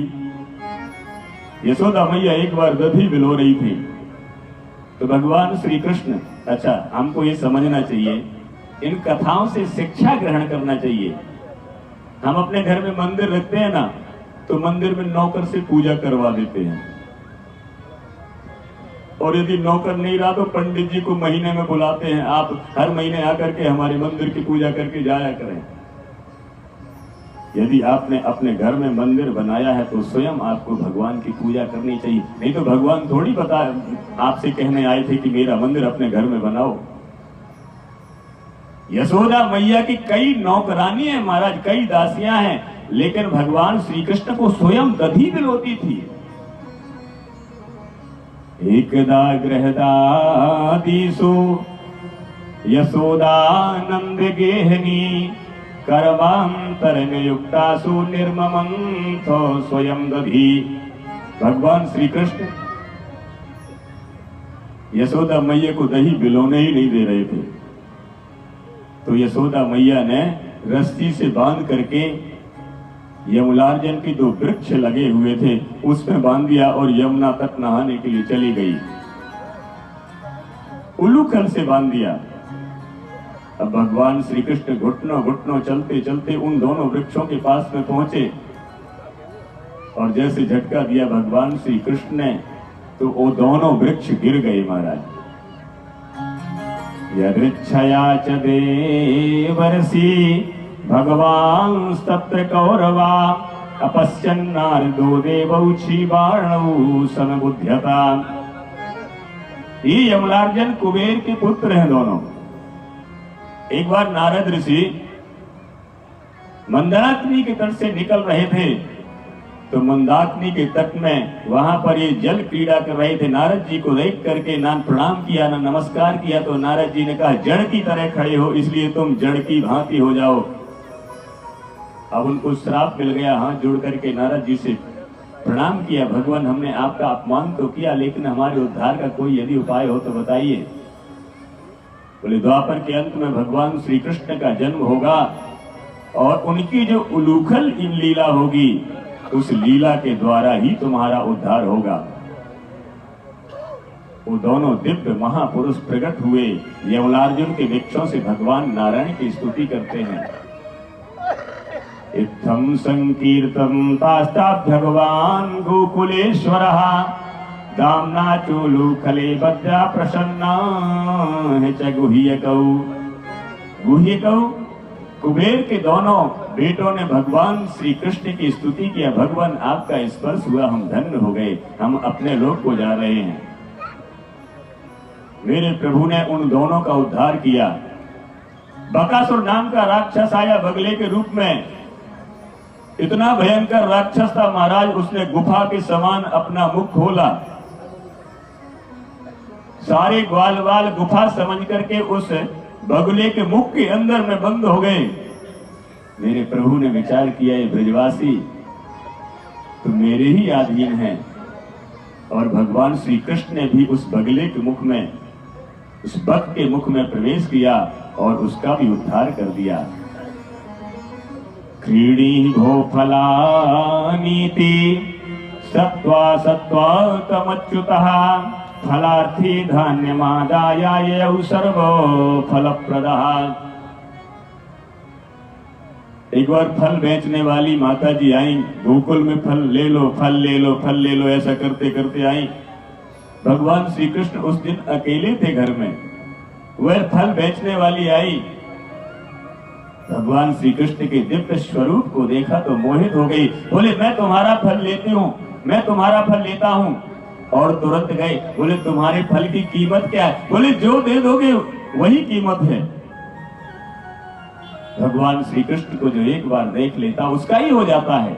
यशोदा मैया एक बार दधी बिलो रही थी तो भगवान श्री कृष्ण, अच्छा हमको ये समझना चाहिए, इन कथाओं से शिक्षा ग्रहण करना चाहिए। हम अपने घर में मंदिर रखते हैं ना, तो मंदिर में नौकर से पूजा करवा देते हैं, और यदि नौकर नहीं रहा तो पंडित जी को महीने में बुलाते हैं, आप हर महीने आकर के हमारे मंदिर की पूजा करके जाया करें। यदि आपने अपने घर में मंदिर बनाया है तो स्वयं आपको भगवान की पूजा करनी चाहिए, नहीं तो भगवान थोड़ी बता आपसे कहने आए थे कि मेरा मंदिर अपने घर में बनाओ। यशोदा मैया की कई नौकरानी है महाराज, कई दासियां हैं, लेकिन भगवान श्री कृष्ण को स्वयं दधी बिलोती थी। एकदा गृहदादिषु यशोदानंद गेहनी कर्मांतर नियुक्तासु निर्ममंथो स्वयं दधी। भगवान श्री कृष्ण यशोदा मैया को दही बिलोने ही नहीं दे रहे थे, तो यशोदा मैया ने रस्सी से बांध करके यमुनार्जन की 2 वृक्ष लगे हुए थे उसमें बांध दिया और यमुना तक नहाने के लिए चली गई। उल्लूखल से बांध दिया। अब भगवान श्री कृष्ण घुटनों घुटनों चलते चलते उन दोनों वृक्षों के पास में पहुंचे और जैसे झटका दिया भगवान श्री कृष्ण ने तो वो दोनों वृक्ष गिर गए महाराज। यदृच्छया च देवर्षि भगवान तत्र कौरवा अपश्यन्नारदो देवौछि बाणौ समबुध्यता। ये यमलार्जन कुबेर के पुत्र हैं दोनों। एक बार नारद ऋषि मंदाकिनी के तट से निकल रहे थे तो मंदाकिनी के तट में वहां पर ये जल क्रीड़ा कर रहे थे। नारद जी को देख करके ना प्रणाम किया ना नमस्कार किया, तो नारद जी ने कहा जड़ की तरह खड़े हो इसलिए तुम जड़ की भांति हो जाओ। अब उनको श्राप मिल गया। हाथ जोड़ करके नारद जी से प्रणाम किया, भगवान हमने आपका अपमान तो किया लेकिन हमारे उद्धार का कोई यदि उपाय हो तो बताइए। बोले द्वापर के अंत में भगवान श्री कृष्ण का जन्म होगा और उनकी जो उलूखल इन लीला होगी उस लीला के द्वारा ही तुम्हारा उद्धार होगा। वो दोनों दिव्य महापुरुष प्रकट हुए, यमलार्जुन के वृक्षों से भगवान नारायण की स्तुति करते हैं। इत्थं संकीर्तन तास्तात् भगवान गोकुलेश्वरः दाम्ना चोलूखले बद्धा प्रसन्ना च गुह्यकौ। गुह्यकौ कुबेर के दोनों बेटों ने भगवान श्री कृष्ण की स्तुति किया। भगवान आपका स्पर्श हुआ, हम धन्य हो गए, हम अपने लोक को जा रहे हैं। मेरे प्रभु ने उन दोनों का उद्धार किया। बकासुर नाम का राक्षस आया बगले के रूप में, इतना भयंकर राक्षस था महाराज, उसने गुफा के समान अपना मुख खोला। सारे ग्वाल वाल गुफा समझ करके उस बगुले के मुख के अंदर में बंद हो गए। मेरे प्रभु ने विचार किया ये ब्रजवासी तो मेरे ही अधीन है। और भगवान श्री कृष्ण ने भी उस बगले के मुख में, उस बक के मुख में प्रवेश किया और उसका भी उद्धार कर दिया। क्रीडी भो फलानीति सत्वा सत्वा तमच्युतः फलार्थी धान्यमादाय सर्वो फलप्रदः। एक बार फल बेचने वाली माता जी आई, गोकुल में फल ले लो, फल ले लो, फल ले लो, ऐसा करते करते आई। भगवान श्री कृष्ण उस दिन अकेले थे घर में, वह फल बेचने वाली आई। भगवान श्री कृष्ण के दिव्य स्वरूप को देखा तो मोहित हो गई। बोले मैं तुम्हारा फल लेती हूँ, मैं तुम्हारा फल लेता हूँ। और तुरंत गए, बोले तुम्हारे फल की कीमत क्या है? बोले जो दे दोगे वही कीमत है। भगवान श्री कृष्ण को जो एक बार देख लेता उसका ही हो जाता है।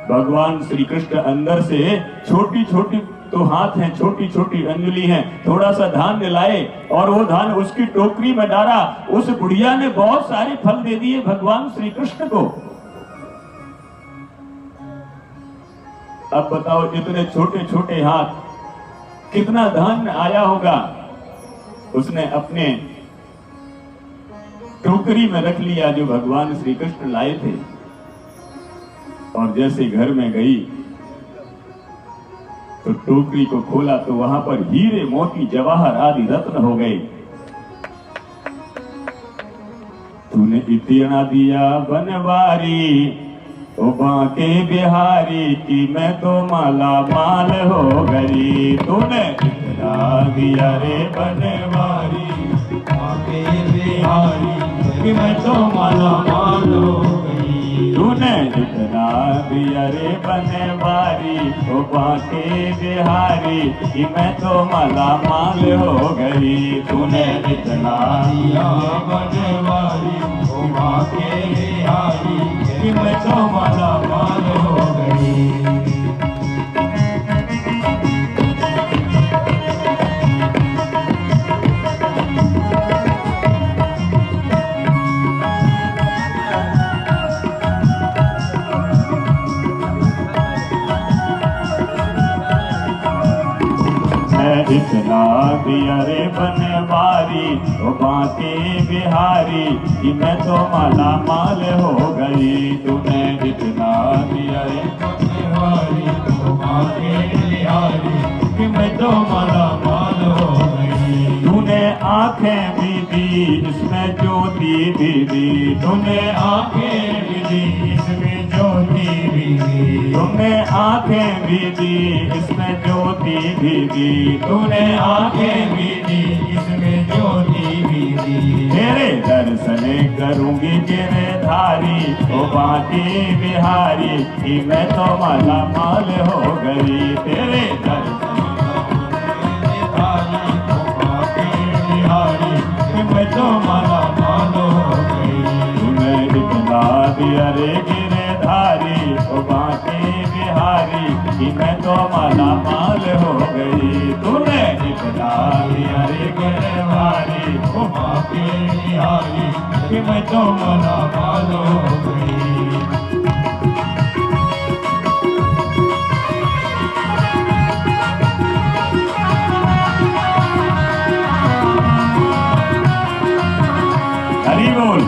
भगवान श्री कृष्ण अंदर से छोटी छोटी तो हाथ हैं, छोटी छोटी अंजलि हैं, थोड़ा सा धान्य लाए और वो धान्य उसकी टोकरी में डाला। उस बुढ़िया ने बहुत सारे फल दे दिए भगवान श्री कृष्ण को। अब बताओ इतने छोटे छोटे हाथ, कितना धान्य आया होगा। उसने अपने टोकरी में रख लिया जो भगवान श्री कृष्ण लाए थे। और जैसे घर में गई तो टोकरी को खोला तो वहां पर हीरे मोती जवाहर आदि रत्न हो गए। तूने इतना दिया बनवारी ओ बांके बिहारी की मैं तो माला माल हो गई। तूने इतना दिया रे बनवारी बांके बिहारी कि मैं तो माला माल हो गई। तूने इतना दिया रे बनवारी ओ बांके बिहारी कि मैं तो माला माल हो गई। तूने इतना दिया बनवारी ओ बांके बिहारी कि मैं तो माला माल हो गई। इतना दिया रे बनवारी ओ बांके बिहारी कि मैं तो माला माल हो गई। तूने इतना दिया रे बनवारी ओ बांके बिहारी कि मैं तो माला माल हो गई। तूने आंखें भी दी इसमें ज्योति भी दी। तूने आंखें भी दी इसमें ज्योति भी दी। तूने आंखें भी दी इसमें ज्योति भी दी। तूने आंखें भी दी इसमें ज्योति भी दी। तेरे दर्शन करूंगी गिरधारी ओ बांके बिहारी कि मैं तो माला माल हो गई। तेरे दर्शन बिहारी कि मैं तो माला माल हो गई। तूने इतना दिया रे गिरधारी ओ बांके बिहारी कि मैं तो माला माल हो गई। तूने इतना दिया रे गिरधारी ओ बांके बिहारी कि मैं तो माला माल हो गई। हरि बोल।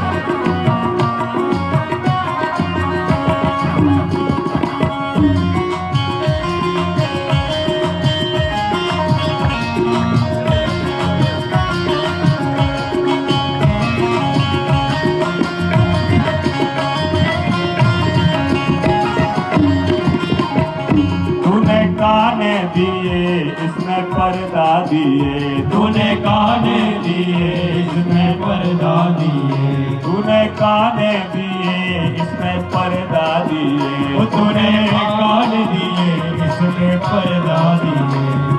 तूने काने दिए इसमें पर्दा दिए। तूने काने दिए इसमें पर्दा दिए। तूने काने दिए इसमें पर्दा दिए। तूने काने दिए इसमें पर्दा दिए।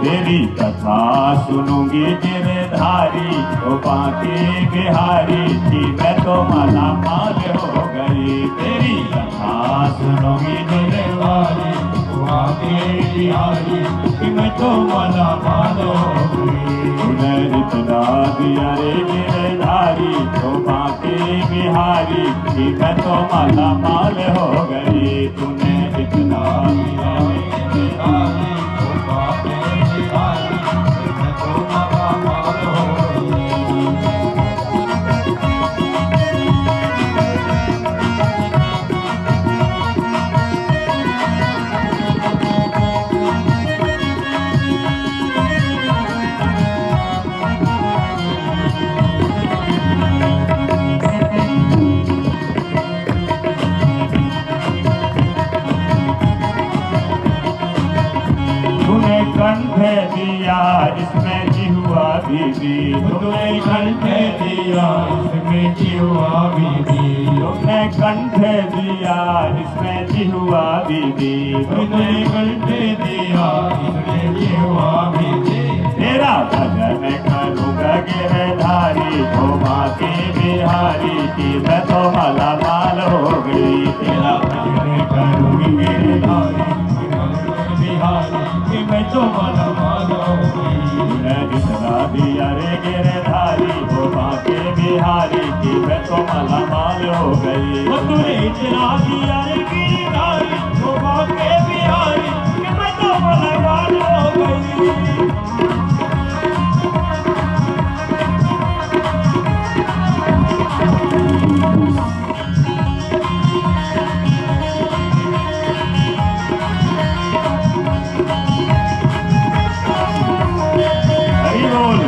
तेरी कथा सुनूंगी गिरधारी ओ बांके बिहारी कि मैं तो माला माल हो गई। तेरी कथा सुनूंगी गिरधारी बांके बिहारी कि मैं तो माला माल हो गई। तूने इतना दिया रे गिरधारी ओ बांके बिहारी बिहारी कि मैं तो माला माल हो गई। तूने इतना दिया बिहारी तो बाके बिहारी मैं तो माला माल हो गई। तूने कंठ दिया इसमें जिहुआ बीबी। तूने कंठ दिया इसमें जिहुआ बीबी। तूने कंठ दिया इसमें जिहुआ बीबी। तूने कंठ दिया इसमें जिहुआ बीबी। तेरा भजन करूँगा गिरधारी हो बाके बिहारी कि मैं तो माला माल हो गई। तेरा भजन करूँगी गिरधारी बिहारी कि मैं तो माला माल हो गई। तूने इतना दिया रे गिरधारी हो बाके बिहारी कि मैं तो माला माल हो गई। तूने इतना दिया रे गिरधारी हो बाके बिहारी कि मैं तो माला माल हो गई। हरि बोल।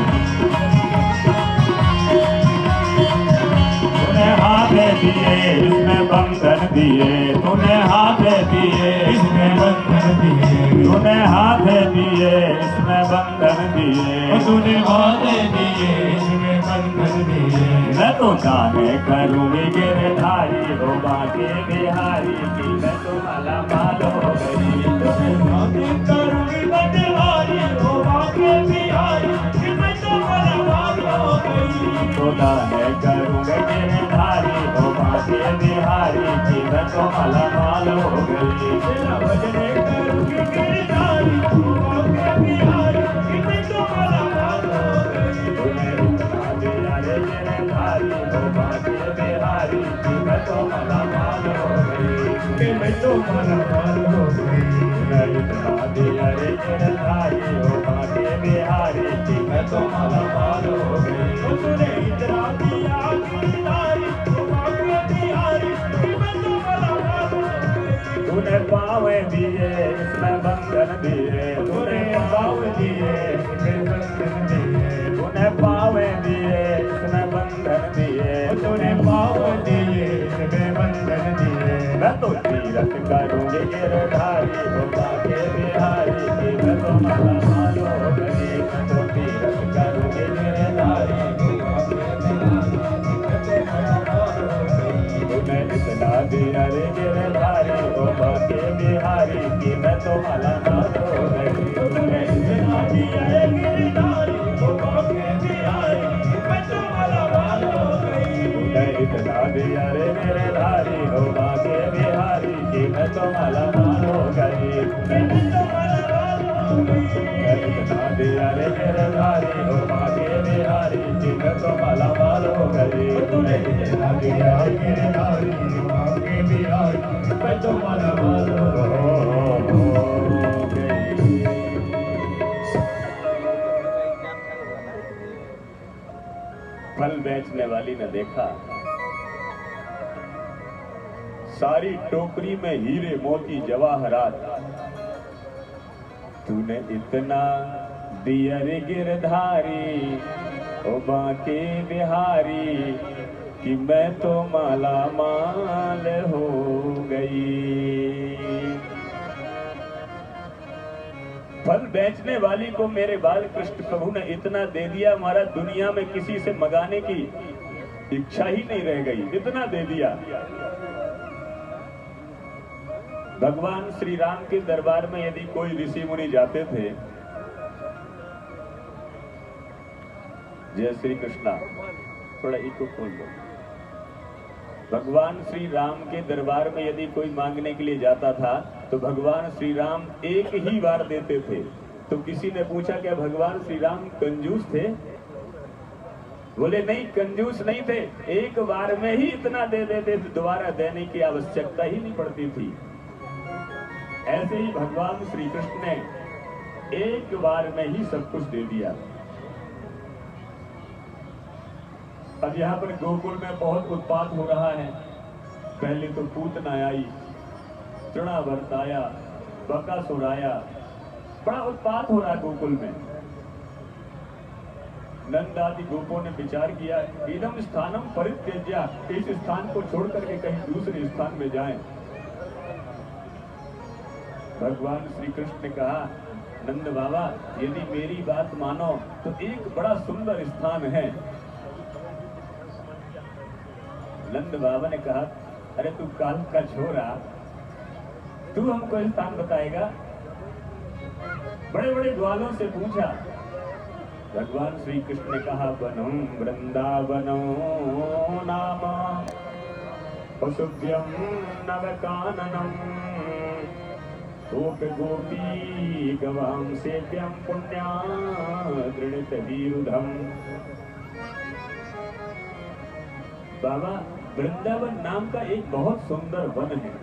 तूने हाथ दिए इसमें बंधन दिए। तूने हाथ दिए इसमें बंधन दिए। तूने हाथ दिए इसमें बंधन दिए। तूने हाथ दिए इसमें बंधन दिए। मैं तो जाने करूँगी गिरधारी हो बाके बिहारी कि मैं तो माला माल हो गई। तूने शादी करूँगी बदहारी हो बाके बिहारी कि मैं तो माला माल हो गई। तो जाने करूँगा गिरधारी हो बाके बिहारी कि मैं तो माला माल हो गई। तेरा भजन करूँगी गिरधारी हो बाके बिहारी कि मैं तो माला माल हो गई। तूने इतना दिया रे गिरधारी हो बाके बिहारी कि मैं तो माला माल हो गई। कि मैं तो माला माल हो गई। तूने इतना दिया रे गिरधारी हो बाके बिहारी कि मैं तो माला माल हो गई। तूने इतना दिया गिरधारी हो बाके बिहारी कि मैं तो माला माल हो गई। तूने पावे दिए इसमें बंधन दिए। तूने पाव दिए इसमें बंधन दिए। तूने पावे दिए इसमें बंधन दिए। तूने पाव दिए इसमें बंधन दिए। मैं तो तीरथ करूँगी गिरधारी हो बाके बिहारी कि मैं तो माला माल हो गई। मैं तो तीरथ करूँगी गिरधारी हो बाके बिहारी कि मैं तो माला माल हो गई। तूने इतना दिया रे गिरधारी हो बाके बिहारी कि मैं तो माला माल हो गई। तूने इतना दिया रे गिरधारी हो बाके बिहारी कि मैं तो माला माल हो गई। तूने इतना दिया रे गिरधारी हो बाके बिहारी कि मैं तो माला माल हो गई। मैं तो माला माल हो गई। तूने इतना दिया रे गिरधारी हो बाके बिहारी कि मैं तो माला माल हो गई। तूने इतना दिया रे गिरधारी हो बाके बिहारी कि मैं तो माला माल हो गई। फल बेचने वाली ने देखा सारी टोकरी में हीरे मोती जवाहरात। तूने इतना दिया रे गिरधारी ओ बाके बिहारी कि मैं तो माला माल हो गई। फल बेचने वाली को मेरे बाल कृष्ण प्रभु ने इतना दे दिया, हमारा दुनिया में किसी से मंगाने की इच्छा ही नहीं रह गई, इतना दे दिया। भगवान श्री राम के दरबार में यदि कोई ऋषि मुनि जाते थे, जय श्री कृष्णा, थोड़ा इको खोल दो। भगवान श्री राम के दरबार में यदि कोई मांगने के लिए जाता था तो भगवान श्री राम एक ही बार देते थे। तो किसी ने पूछा क्या भगवान श्री राम कंजूस थे? बोले नहीं, कंजूस नहीं थे, एक बार में ही इतना दे देते, दोबारा देने की आवश्यकता ही नहीं पड़ती थी। ऐसे ही भगवान श्री कृष्ण ने एक बार में ही सब कुछ दे दिया। अब यहाँ पर गोकुल में बहुत उत्पात हो रहा है। पहले तो पूतना आई, तृणावर्त आया, बकासुर आया, बड़ा उत्पात हो रहा है गोकुल में। नंद आदि गोपों ने विचार किया, इदम स्थानम परित्यज्य, इस स्थान को छोड़ करके कहीं दूसरे स्थान में जाएं। भगवान श्री कृष्ण ने कहा, नंद बाबा यदि मेरी बात मानो तो एक बड़ा सुंदर स्थान है। नंद बाबा ने कहा, अरे तू काल का छोरा, तू हमको स्थान बताएगा? बड़े बड़े ग्वालों से पूछा। भगवान श्री कृष्ण ने कहा, वनम वृंदावनो नाम पशुभ्यम नवकाननम गोप गोपी गवाम सेव्यम पुण्या दृढ़ वीरुधम। बाबा, वृंदावन नाम का एक बहुत सुंदर वन है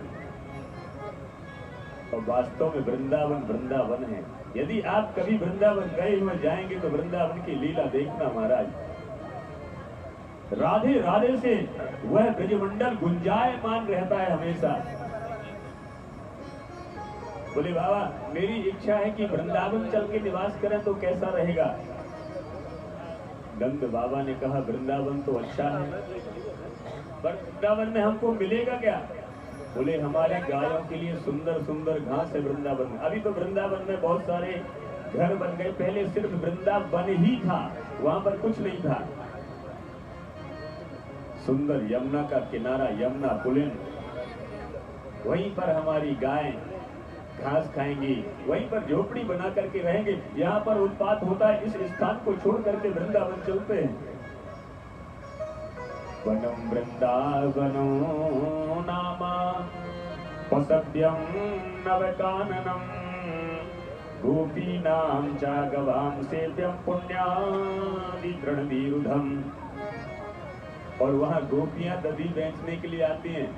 और वास्तव में वृंदावन वृंदावन है। यदि आप कभी वृंदावन गए हुए जाएंगे तो वृंदावन की लीला देखना महाराज। राधे राधे से वह ब्रजमंडल गुंजायमान रहता है हमेशा। बोले बाबा, मेरी इच्छा है कि वृंदावन चल के निवास करें तो कैसा रहेगा? नंद बाबा ने कहा, वृंदावन तो अच्छा है, पर वृंदावन में हमको मिलेगा क्या? बोले हमारे गायों के लिए सुंदर सुंदर घास है वृंदावन में। अभी तो वृंदावन में बहुत सारे घर बन गए, पहले सिर्फ वृंदावन ही था, वहां पर कुछ नहीं था। सुंदर यमुना का किनारा, यमुना पुलिन, वहीं पर हमारी गाय घास खाएंगी, वहीं पर झोपड़ी बना करके रहेंगे। यहाँ पर उत्पात होता है, इस स्थान को छोड़ करके वृंदावन चलते हैं। वनम वृंदावनो नामा पशव्यम नवकाननम गोपीनाम च गवाम सेव्यम पुण्यादि दृढ़वीरुधम। और वहाँ गोपियां दधी बेचने के लिए आती हैं।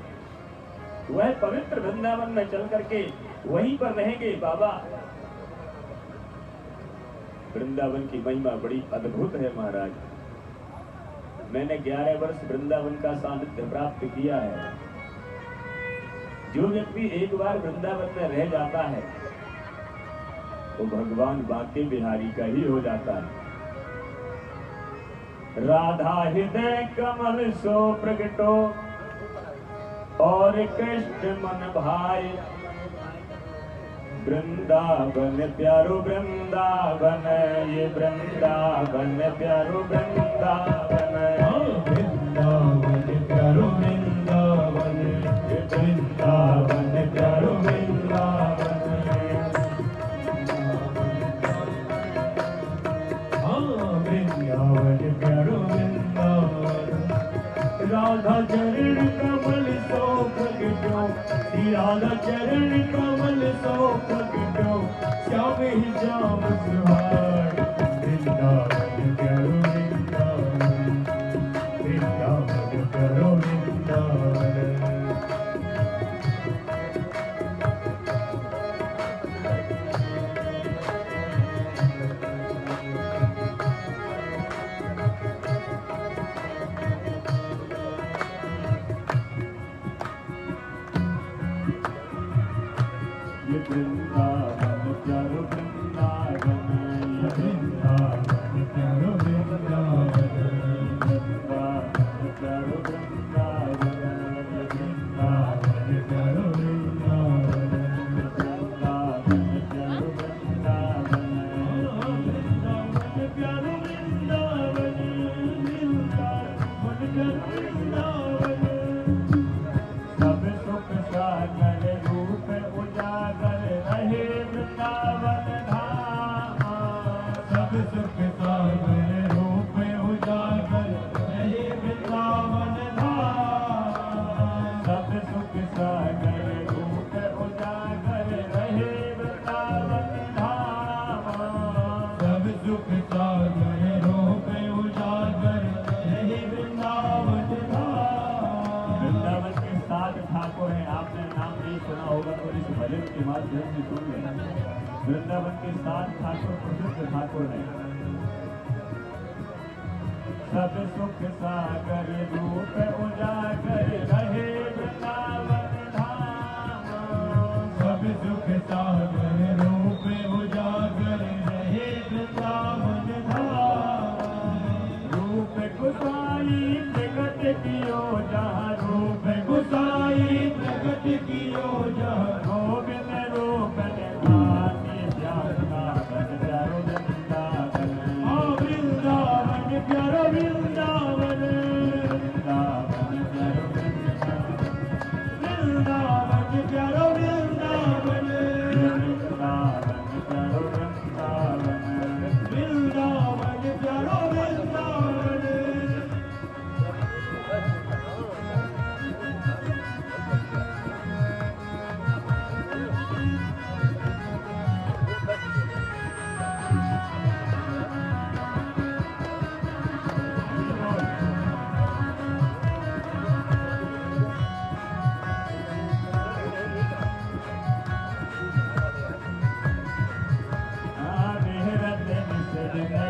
वह पवित्र वृंदावन में चल करके वहीं पर रहेंगे। बाबा, वृंदावन की महिमा बड़ी अद्भुत है महाराज। मैंने 11 वर्ष वृंदावन का सानिध्य प्राप्त किया है। जो व्यक्ति एक बार वृंदावन में रह जाता है वो भगवान बांके बिहारी का ही हो जाता है। राधा हृदय कमल सो प्रगटो और कृष्ण मन भाई। वृंदावन प्यारो वृंदावन, ये वृंदावन प्यारो वृंदावन, वृंदावन प्यारो वृंदावन, ये वृंदावन प्यारो वृंदावन। वृंदावन प्यारो वृंदावन। राधा चरण कमल सो प्रगटो, राधा चरण कमल सो प्रगटो, श्याम ही श्याम सुहार। वृंदावन प्यारो वृंदावन, वृंदावन प्यारो वृंदावन। वृंदावन प्यारो वृंदावन, के माध्यम से सुन लें। वृंदावन के 7 ठाकुर प्रसिद्ध ठाकुर हैं। सब सुख सागर रूप उजागर रहे वृंदावन धाम। सब सुख सागर रूप उजागर रहे वृंदावन धाम। रूप गुसाई जगत कियो जहाँ रूप गुसाई प्रगट कियो जहाँ। गोविंद रूप निधाने वृंदावन प्यारो वृंदावन। वृंदावन प्यारो वृंदावन। वृंदावन प्यारो वृंदावन। वृंदावन प्यारो वृंदावन। वृंदावन प्यारो वृंदावन। वृंदावन प्यारो वृंदावन।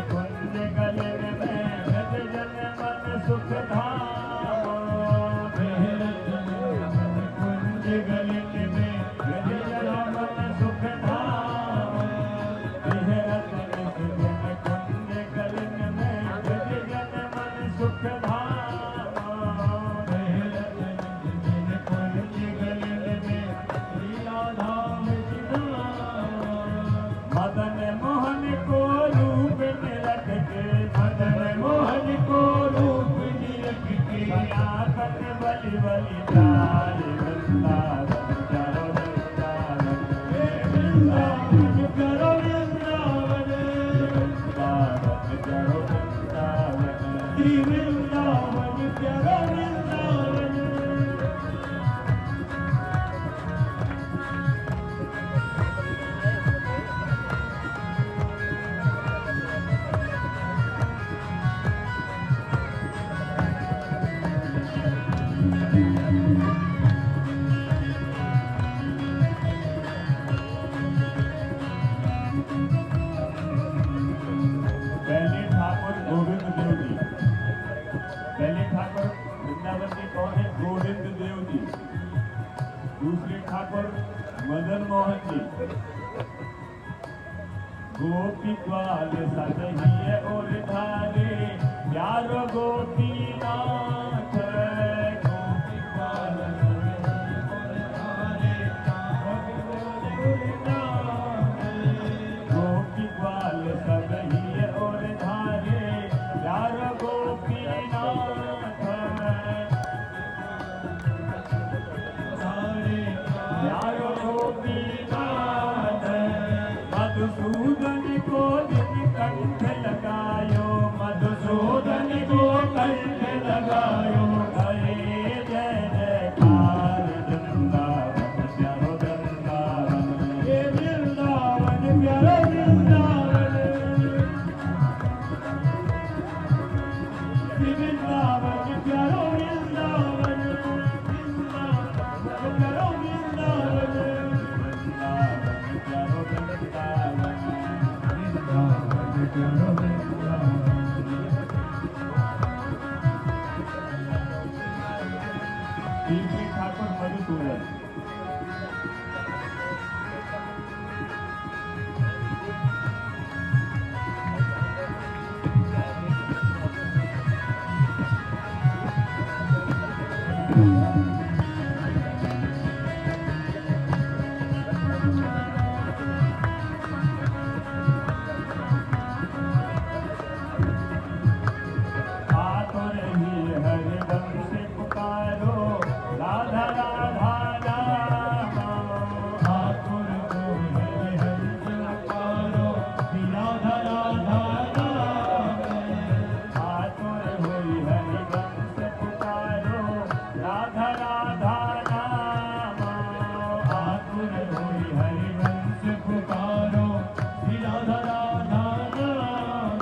कुंज गलन में गज जन मन सुख धाम। कुंज गलित में गज जन मन सुख धाम। कुंज गलन में गज जन मन सुख धाम। कुंज गलित में लीला धाम मदन मोहन को रूप निरख के। मदन मोहन को रूप निरख के। आकन बलि बलि जाय वृंदावन चारो वृंदावन। वृंदावन प्यारो वृंदावन। वृंदावन चारो वृंदावन। श्री वृंदावन प्यारो वृंदावन। पहले ठाकुर गोविंद देव जी। पहले ठाकुर वृंदावन के कौन है? गोविंद देव जी। दूसरे ठाकुर मदन मोहन जी। गोपी ग्वाल सजहिए और धारे यारो गोपीनाथ। गोपी ग्वाल गोपी ग्वाल सजहिए और धारे यारो गोपीनाथ। यारो गोपीनाथ। मधुसूदन को दिन कंठ लगायो। मधुसूदन को कंठ लगायो। हरे जय जयकार वृंदावन प्यारो वृंदावन। हे वृंदावन प्यारो वृंदावन। श्री वृंदावन प्यारो वृंदावन। वृंदावन प्यारो वृंदावन। वृंदावन प्यारो वृंदावन। वृंदावन प्यारो वृंदावन। तीसरे ठाकुर मधुसूदन। आतुर ही हरिदम से पुकारो राधा राधा राम। आतुर को हरि हरि पुकारो राधा राधा राम। आतुर हुई हरिदम से पुकारो राधा राधा राम। आतुर हुई हरिवंश पुकारो राधा राधा राम।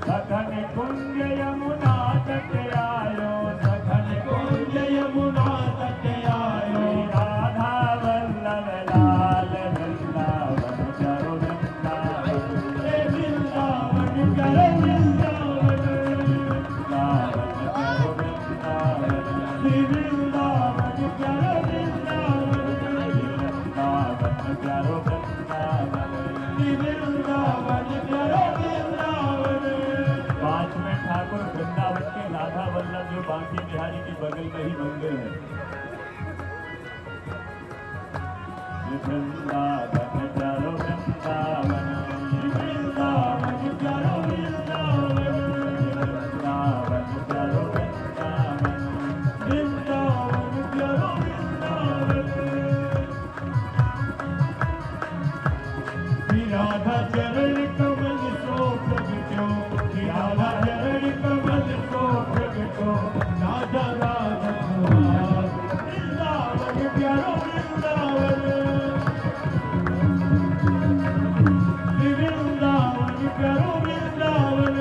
सघन कुंज यमुना तट आयो। सघन कुंज यमुना तट आयो। राधा वल्लभ लाल बांके बिहारी के बगल में ही मंदिर है। वृंदावन चारो वृंदावन, वृंदावन चारो वृंदावन, वृंदावन चारो वृंदावन, वृंदावन चारो वृंदावन। राधा चरण कमल सो प्रगटो, राधा चरण कमल सो प्रगटो, राधा राधा वृंदावन प्यारो वृंदावन, वृंदावन प्यारो वृंदावन।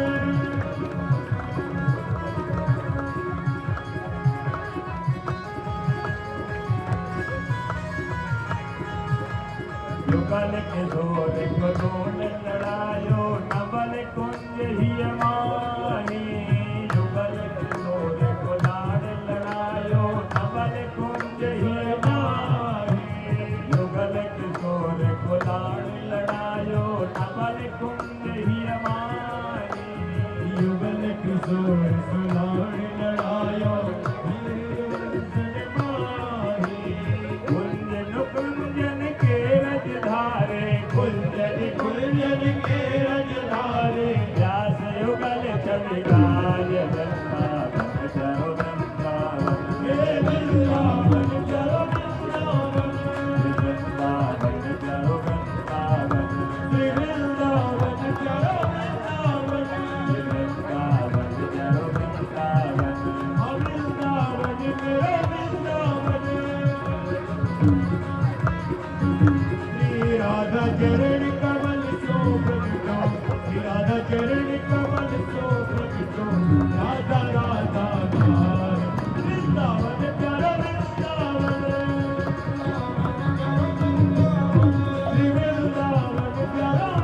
युगल के धोल को धोल लड़ायो, नवल कुंज ही